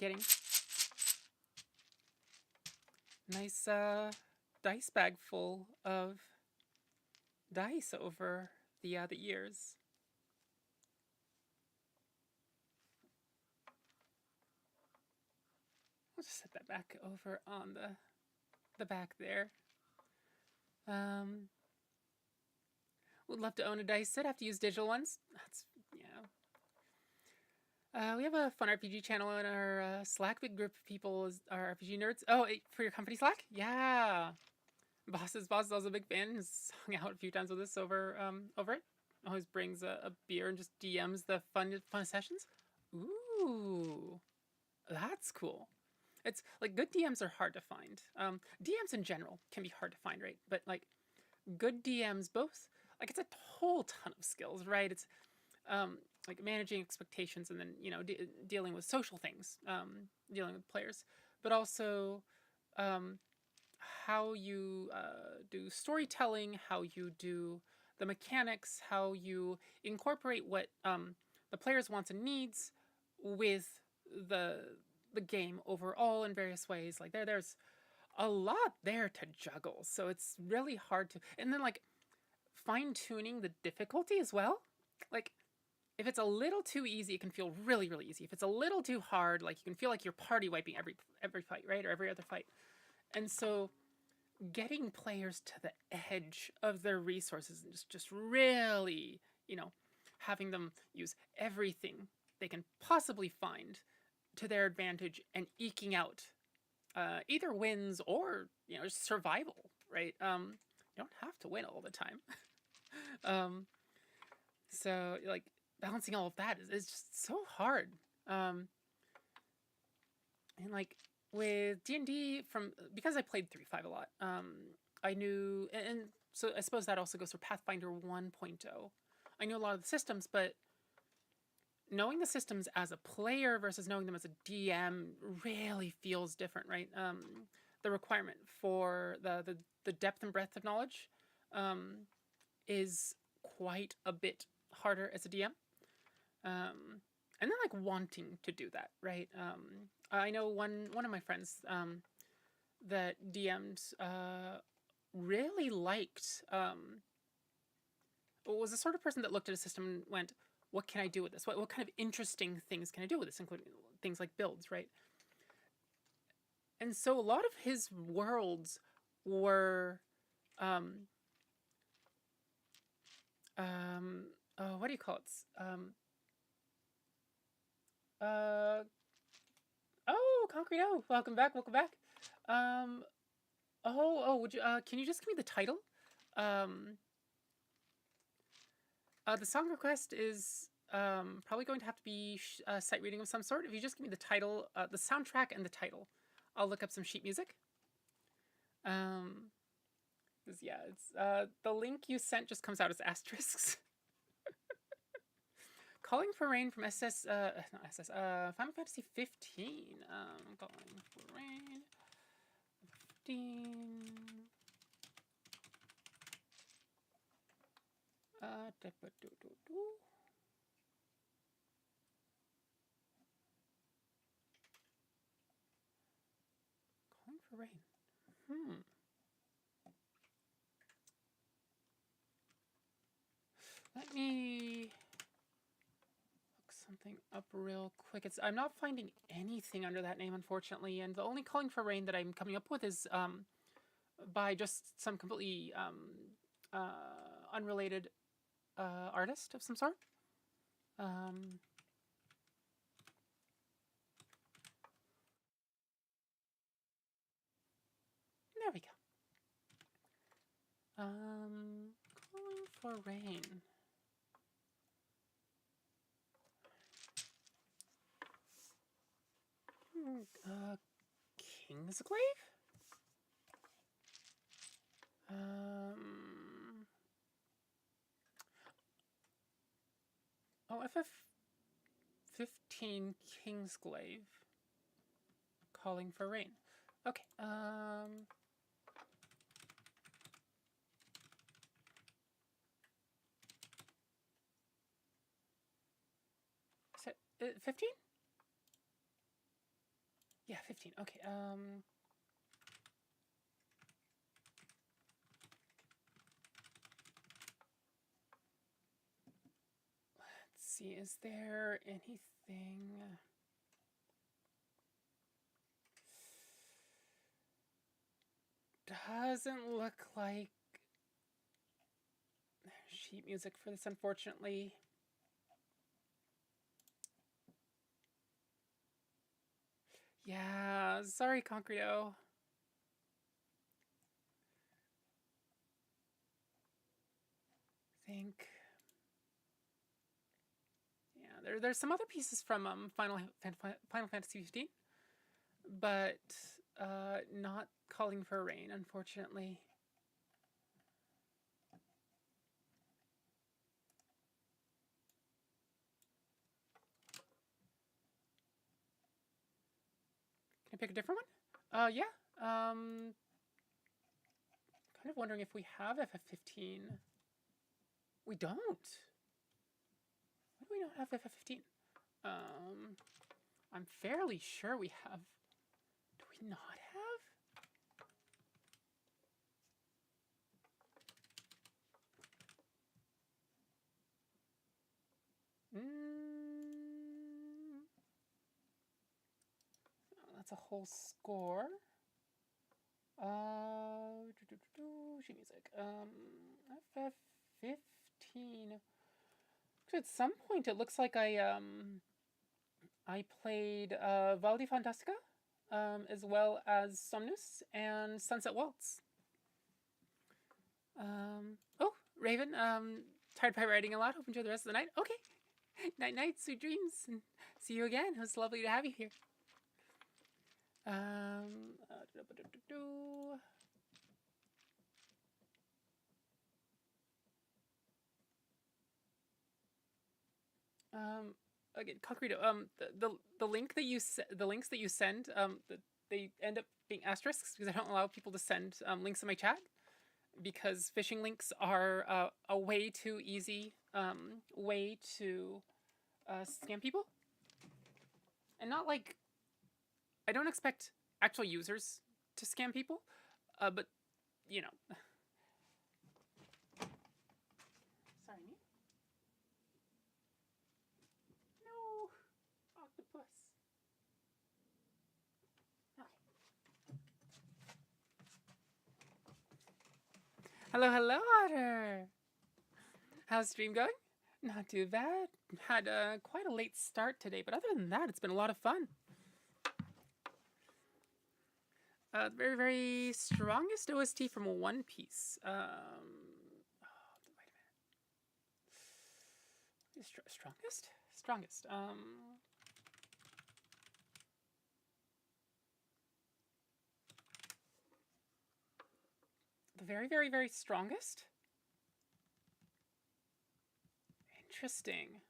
getting a nice dice bag full of dice over the years. I'll just set that back over on the back there. Would love to own a dice set. Have to use digital ones. That's, yeah. We have a fun RPG channel in our Slack. Big group of people are RPG nerds. Oh, for your company Slack? Yeah. Boss is also a big fan. Has hung out a few times with us over it. always brings a beer and just DMs the fun sessions. Ooh, that's cool. It's like good DMs are hard to find. DMs in general can be hard to find, right? But like good DMs, both like it's a whole ton of skills, right? It's like managing expectations and then dealing with social things, dealing with players, but also how you do storytelling, how you do the mechanics, how you incorporate what the players' wants and needs with the game overall in various ways. Like there's a lot there to juggle, so it's really hard to. And then like fine tuning the difficulty as well. Like if it's a little too easy, it can feel really really easy. If it's a little too hard, like you can feel like you're party wiping every fight, right, or every other fight. And so getting players to the edge of their resources and just really, having them use everything they can possibly find to their advantage and eking out either wins or just survival, right? You don't have to win all the time. So like balancing all of that is just so hard. And like with D&D, because I played 3.5 a lot, I knew, and so I suppose that also goes for Pathfinder 1.0. I knew a lot of the systems, but knowing the systems as a player versus knowing them as a DM really feels different, right? The requirement for the depth and breadth of knowledge is quite a bit harder as a DM. And then like wanting to do that, right? I know one of my friends that DM'd really liked, was the sort of person that looked at a system and went, what can I do with this? What kind of interesting things can I do with this, including things like builds, right? And so a lot of his worlds were, what do you call it? Oh, Concrete O, welcome back. Would you, can you just give me the title? The song request is probably going to have to be sight reading of some sort. If you just give me the title, the soundtrack and the title, I'll look up some sheet music. Yeah, it's the link you sent just comes out as asterisks. Calling for Rain from Final Fantasy 15. Calling for Rain. 15. Calling for Rain. Let me look something up real quick. I'm not finding anything under that name, unfortunately, and the only Calling for Rain that I'm coming up with is by just some completely unrelated artist of some sort. There we go. Calling for Rain. Kingsglaive? FF15 Kingsglaive. Calling for Rain. Okay, is it 15? Yeah, 15. Okay, let's see, is there anything? Doesn't look like sheet music for this, unfortunately. Yeah, sorry, Concreto. I think there's some other pieces from Final Fantasy 15, but not calling for rain, unfortunately. Can I pick a different one? Yeah. Kind of wondering if we have FF15. We don't. Why do we not have FF15? I'm fairly sure we have. Do we not have? Oh, that's a whole score. Sheet music. FF15. At some point, it looks like I played Valdi Fantastica, as well as Somnus and Sunset Waltz. Oh, Raven, tired by writing a lot. Hope you enjoy the rest of the night. Okay. Night, night, sweet dreams, and see you again. It was lovely to have you here. Again, Concreto. The link that the links that you send, they end up being asterisks because I don't allow people to send links in my chat, because phishing links are a way too easy way to scam people. And not like, I don't expect actual users to scam people, but you know. Sorry, me? No, octopus. Okay. Hello, hello, Otter. How's the stream going? Not too bad. Had quite a late start today, but other than that, it's been a lot of fun. Very, very strongest OST from One Piece. Wait a minute. Strongest? Strongest. The very, very, very strongest? Interesting.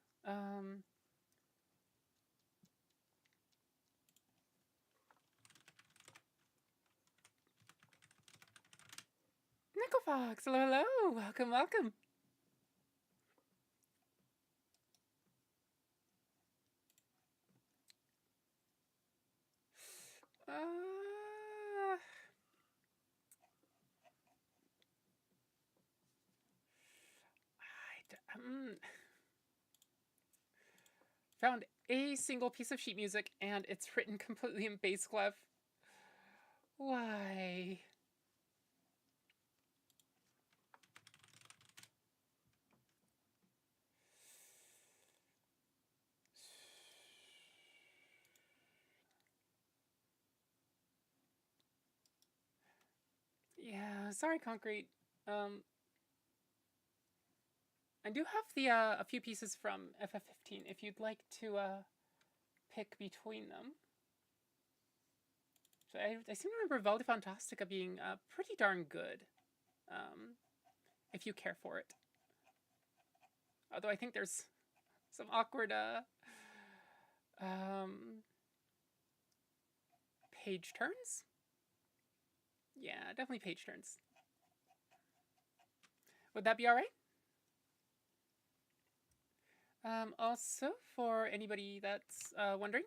Nicklefox, hello, hello. Welcome, welcome. Found a single piece of sheet music, and it's written completely in bass clef. Why? Yeah, sorry, Concrete. I do have the a few pieces from FF15 if you'd like to pick between them. So I seem to remember Valdi Fantastica being pretty darn good, if you care for it. Although I think there's some awkward page turns. Yeah, definitely page turns. Would that be all right? Also, for anybody that's wondering,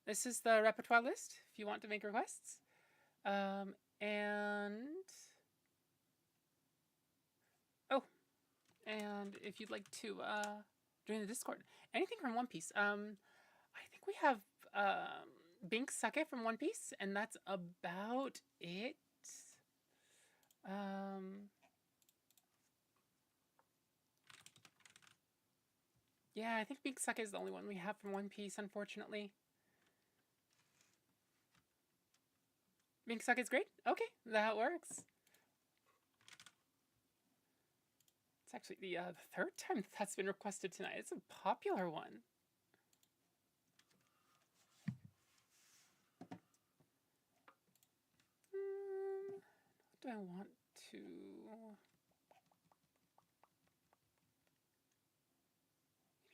this is the repertoire list if you want to make requests. And if you'd like to join the Discord, anything from One Piece. I think we have Bink Sake from One Piece, and that's about it. Yeah, I think Bink Sake is the only one we have from One Piece, unfortunately. Bink Sake is great? Okay, that works. It's actually the third time that's been requested tonight. It's a popular one. What do I want to...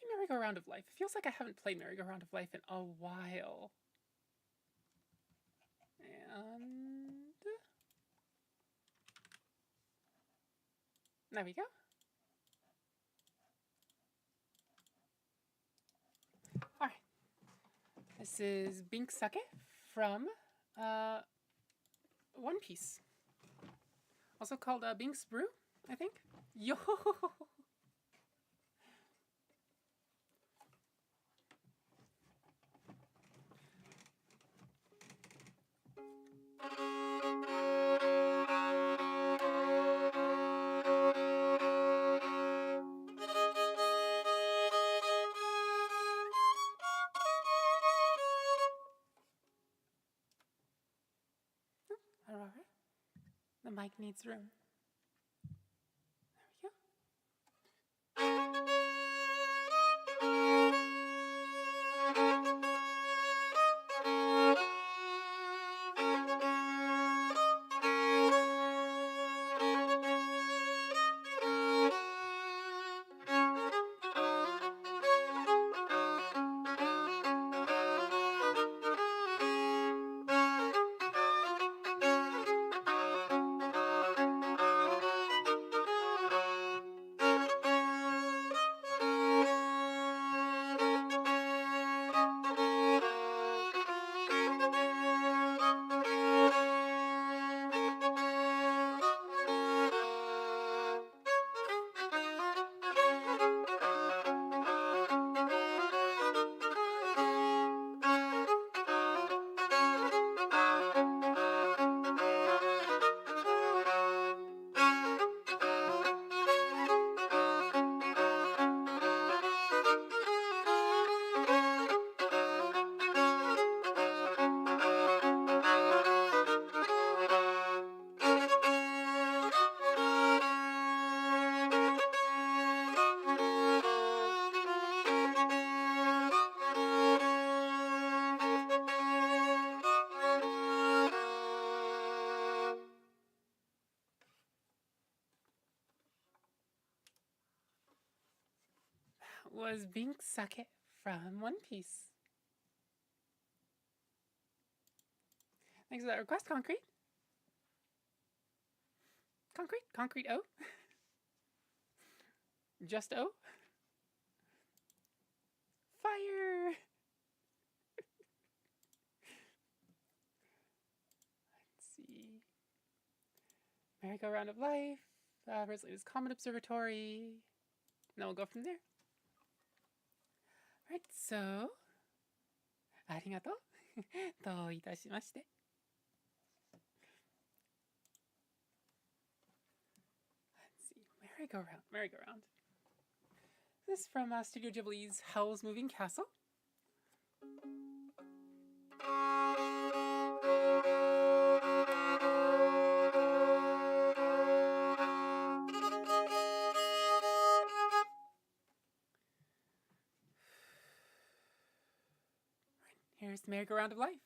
Maybe Merry-Go-Round of Life. It feels like I haven't played Merry-Go-Round of Life in a while. And... there we go. All right. This is Bink Sake from One Piece. Also called Bink's Brew, I think. Yo! Aurora, the mic needs room. There we go. Was Bink Sake from One Piece. Thanks for that request, Concrete. Concrete O. Just O. Fire. Let's see. Merry-Go-Round of Life. Resolute's Comet Observatory. And then we'll go from there. Alright, so. ありがとう。どういたしまして。Let's see. Merry-Go-Round. This is from Studio Ghibli's Howl's Moving Castle. Here's the Merry-Go-Round of Life.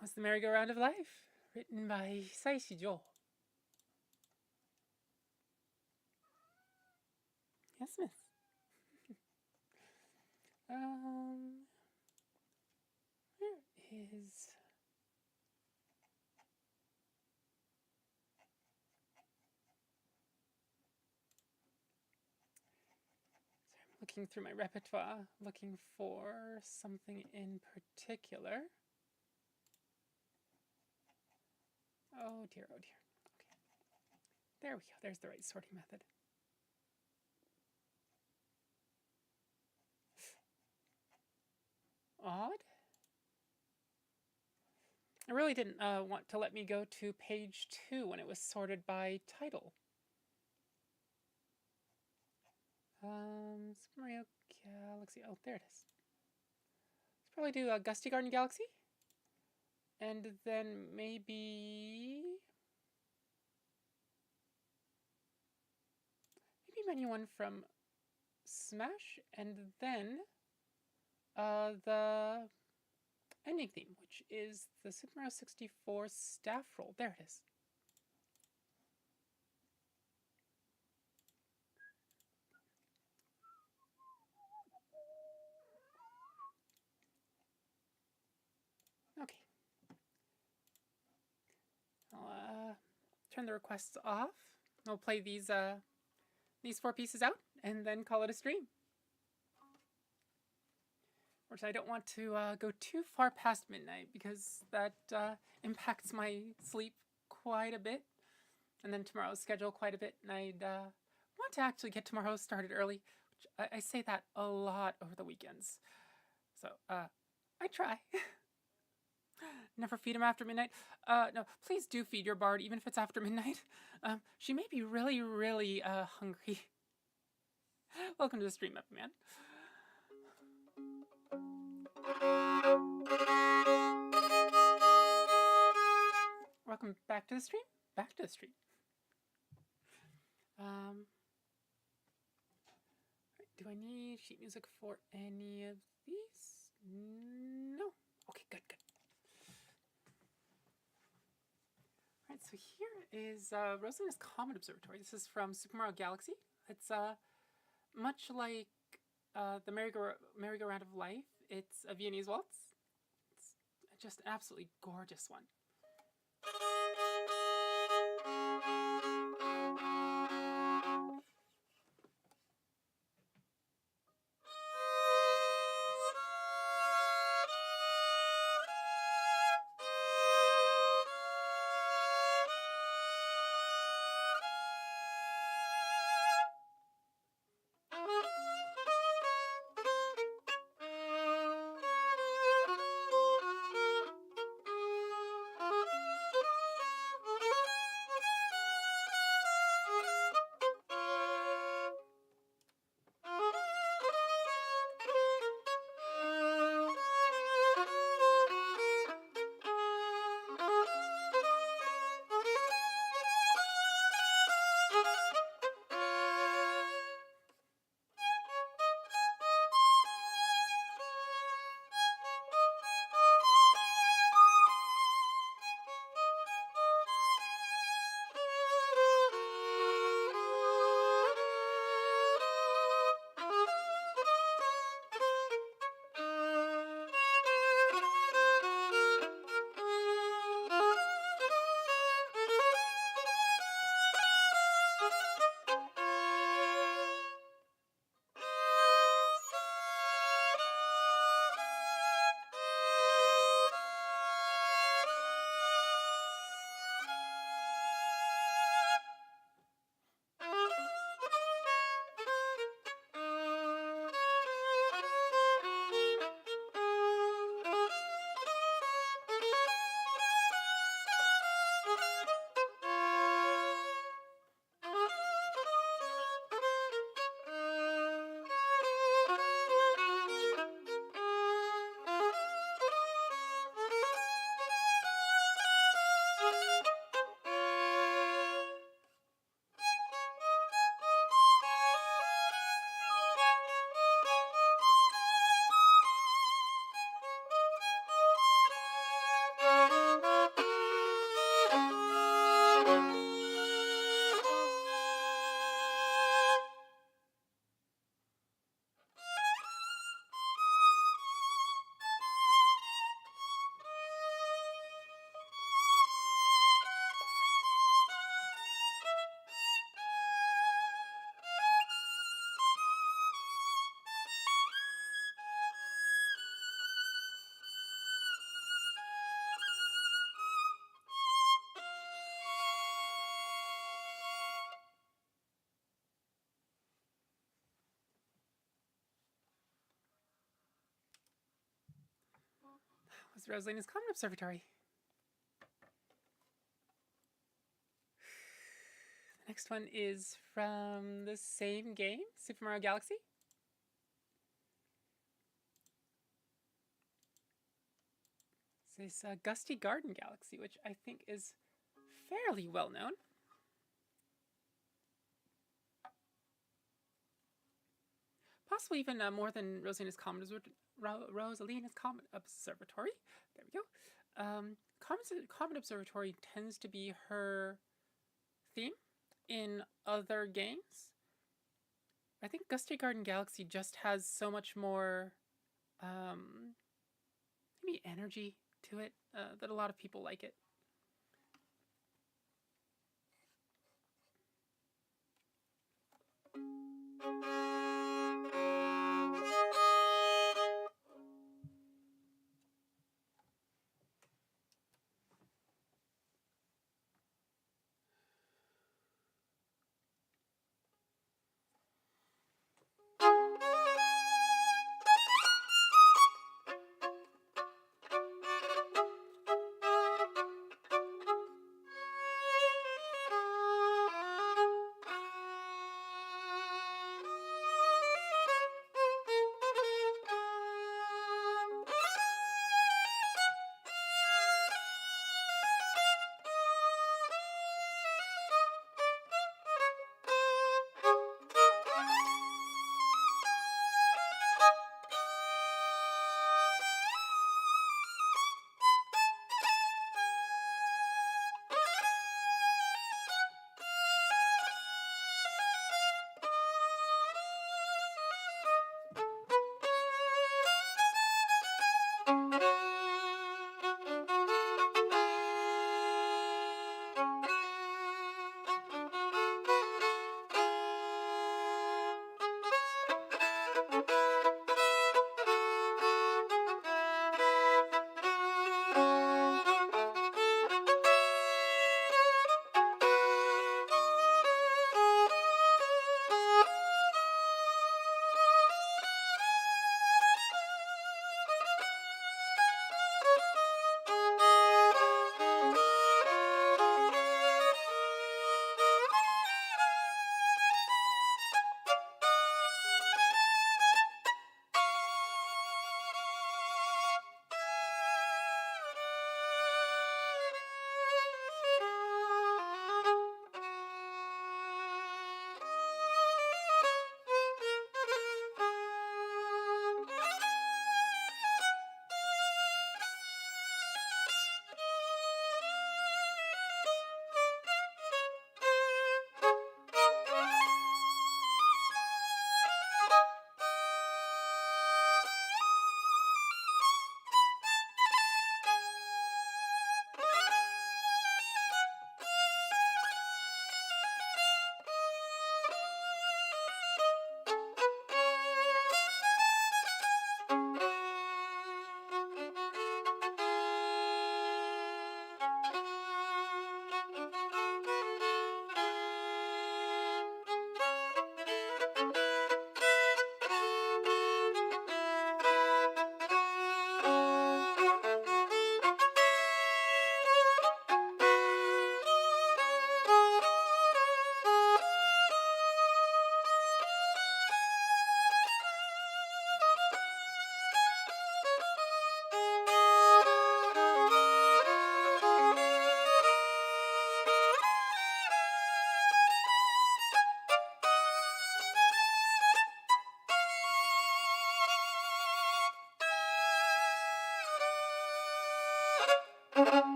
was The Merry-Go-Round of Life, written by Saishi. Yes, miss. Where is... Sorry, I'm looking through my repertoire, looking for something in particular. Oh dear, oh dear. Okay. There we go. There's the right sorting method. Odd. It really didn't want to let me go to page 2 when it was sorted by title. Super Mario Galaxy. Oh, there it is. Let's probably do a Gusty Garden Galaxy. And then maybe menu 1 from Smash, and then the ending theme, which is the Super Mario 64 staff roll. There it is. Okay. I'll turn the requests off. I'll play these 4 pieces out and then call it a stream. Of course, I don't want to go too far past midnight because that impacts my sleep quite a bit, and then tomorrow's schedule quite a bit, and I'd want to actually get tomorrow started early, which I say that a lot over the weekends. So I try. Never feed him after midnight. No, please do feed your bard, even if it's after midnight. She may be really, really hungry. Welcome to the stream, Up Man. Welcome back to the stream. Back to the stream. Do I need sheet music for any of these? No. Okay, good, good. All right, so here is Rosalina's Comet Observatory. This is from Super Mario Galaxy. It's much like the Merry-Go-Round of Life. It's a Viennese waltz. It's just an absolutely gorgeous one. Rosalina's Common Observatory. The next one is from the same game, Super Mario Galaxy. This Gusty Garden Galaxy, which I think is fairly well known. Possibly even more than Rosalina's Common Observatory. There we go. Common Observatory tends to be her theme in other games. I think Gusty Garden Galaxy just has so much more maybe energy to it that a lot of people like it.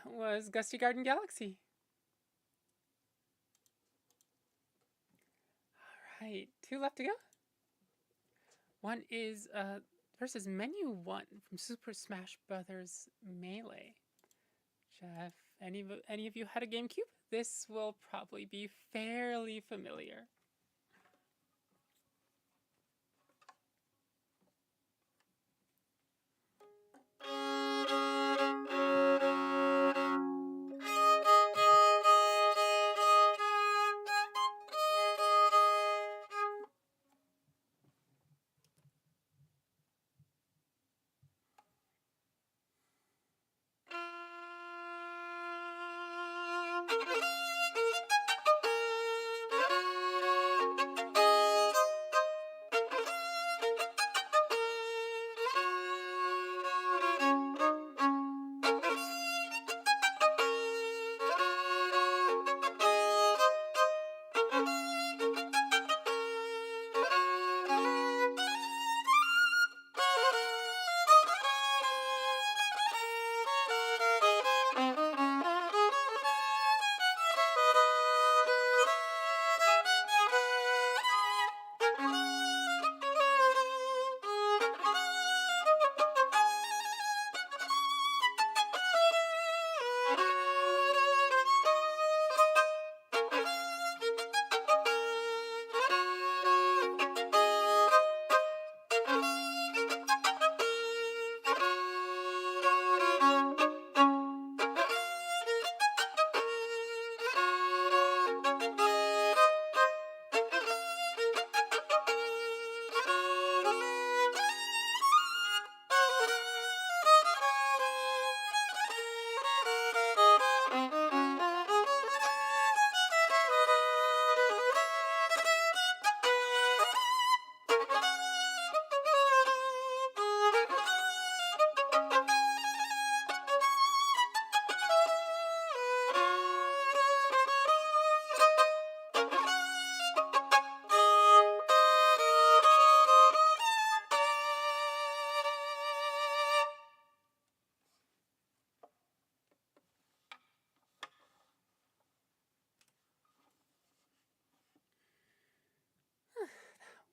Was Gusty Garden Galaxy. All right, 2 left to go. One is versus Menu 1 from Super Smash Bros. Melee. If any of you had a GameCube, this will probably be fairly familiar.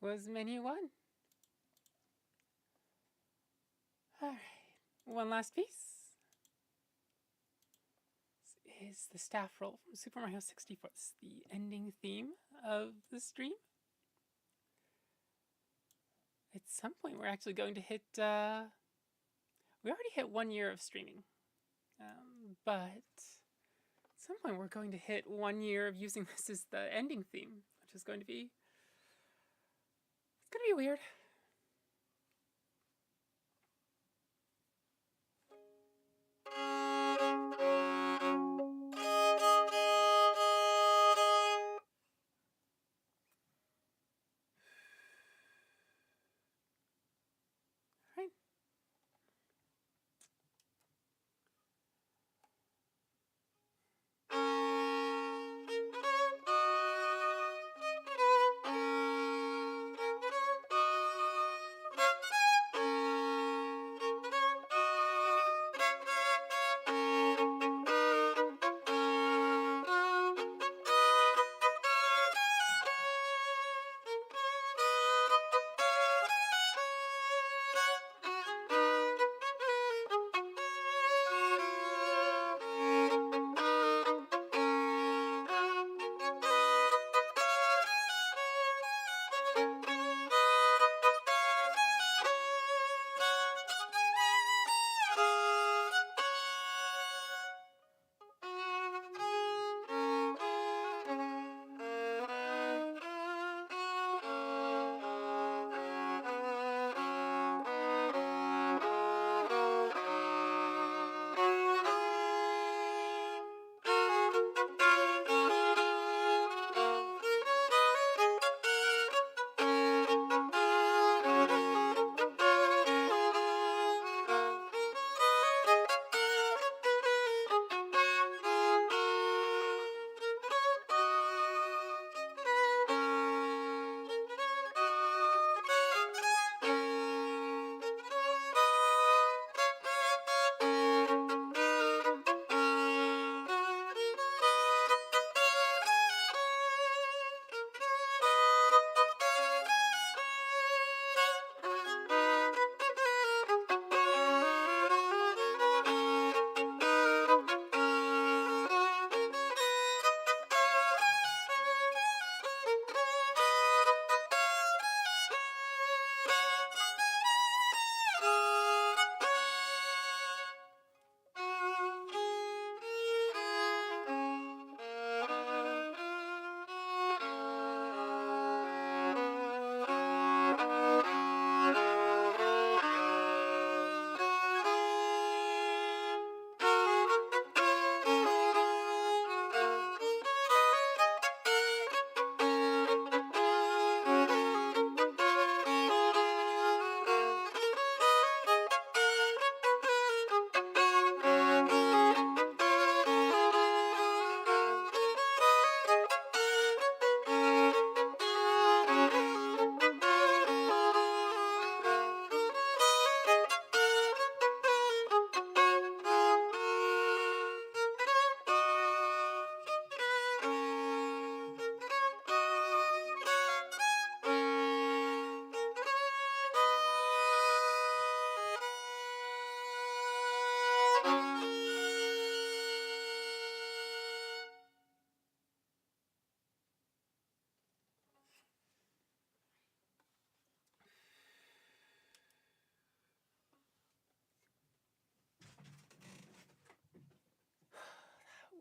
was menu 1. Alright, one last piece. This is the staff roll from Super Mario 64. It's the ending theme of the stream. At some point we're actually going to hit, we already hit 1 year of streaming. But at some point we're going to hit 1 year of using this as the ending theme, which is going to be, it's going to be weird.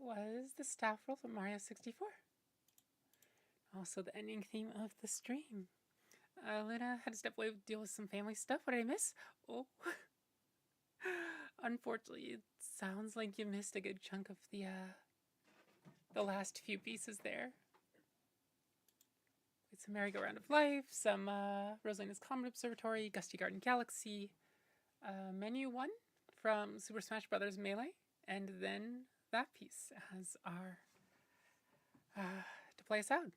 Was the staff roll from Mario 64. Also the ending theme of the stream. Luna had to step away to deal with some family stuff. What did I miss? Oh. Unfortunately, it sounds like you missed a good chunk of the last few pieces there. It's a Merry-Go-Round of Life, some Rosalina's Comet Observatory, Gusty Garden Galaxy, Menu 1 from Super Smash Bros. Melee, and then that piece as our to play us out.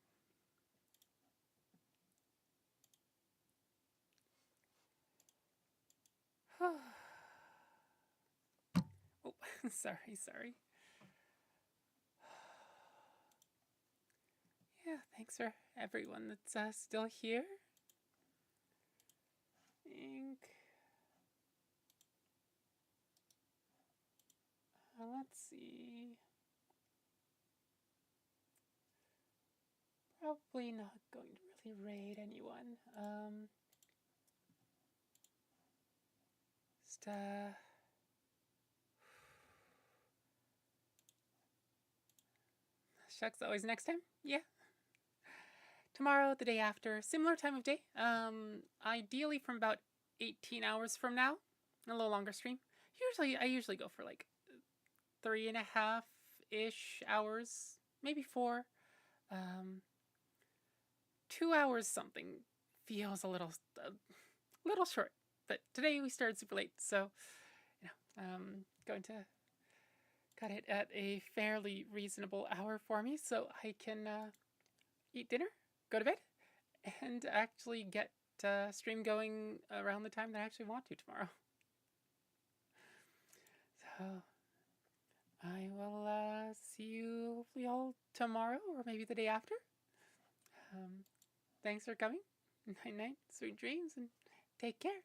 Oh, sorry. Yeah, thanks for everyone that's still here. think... let's see. Probably not going to really raid anyone. Just, shucks, always next time? Yeah. Tomorrow, the day after, similar time of day. Ideally from about 18 hours from now. A little longer stream. I usually go for like 3.5-ish hours, maybe 4. 2 hours something feels a little short. But today we started super late, so going to cut it at a fairly reasonable hour for me, so I can eat dinner, go to bed, and actually get stream going around the time that I actually want to tomorrow. So I will see you hopefully all tomorrow or maybe the day after. Thanks for coming. Night night, sweet dreams, and take care.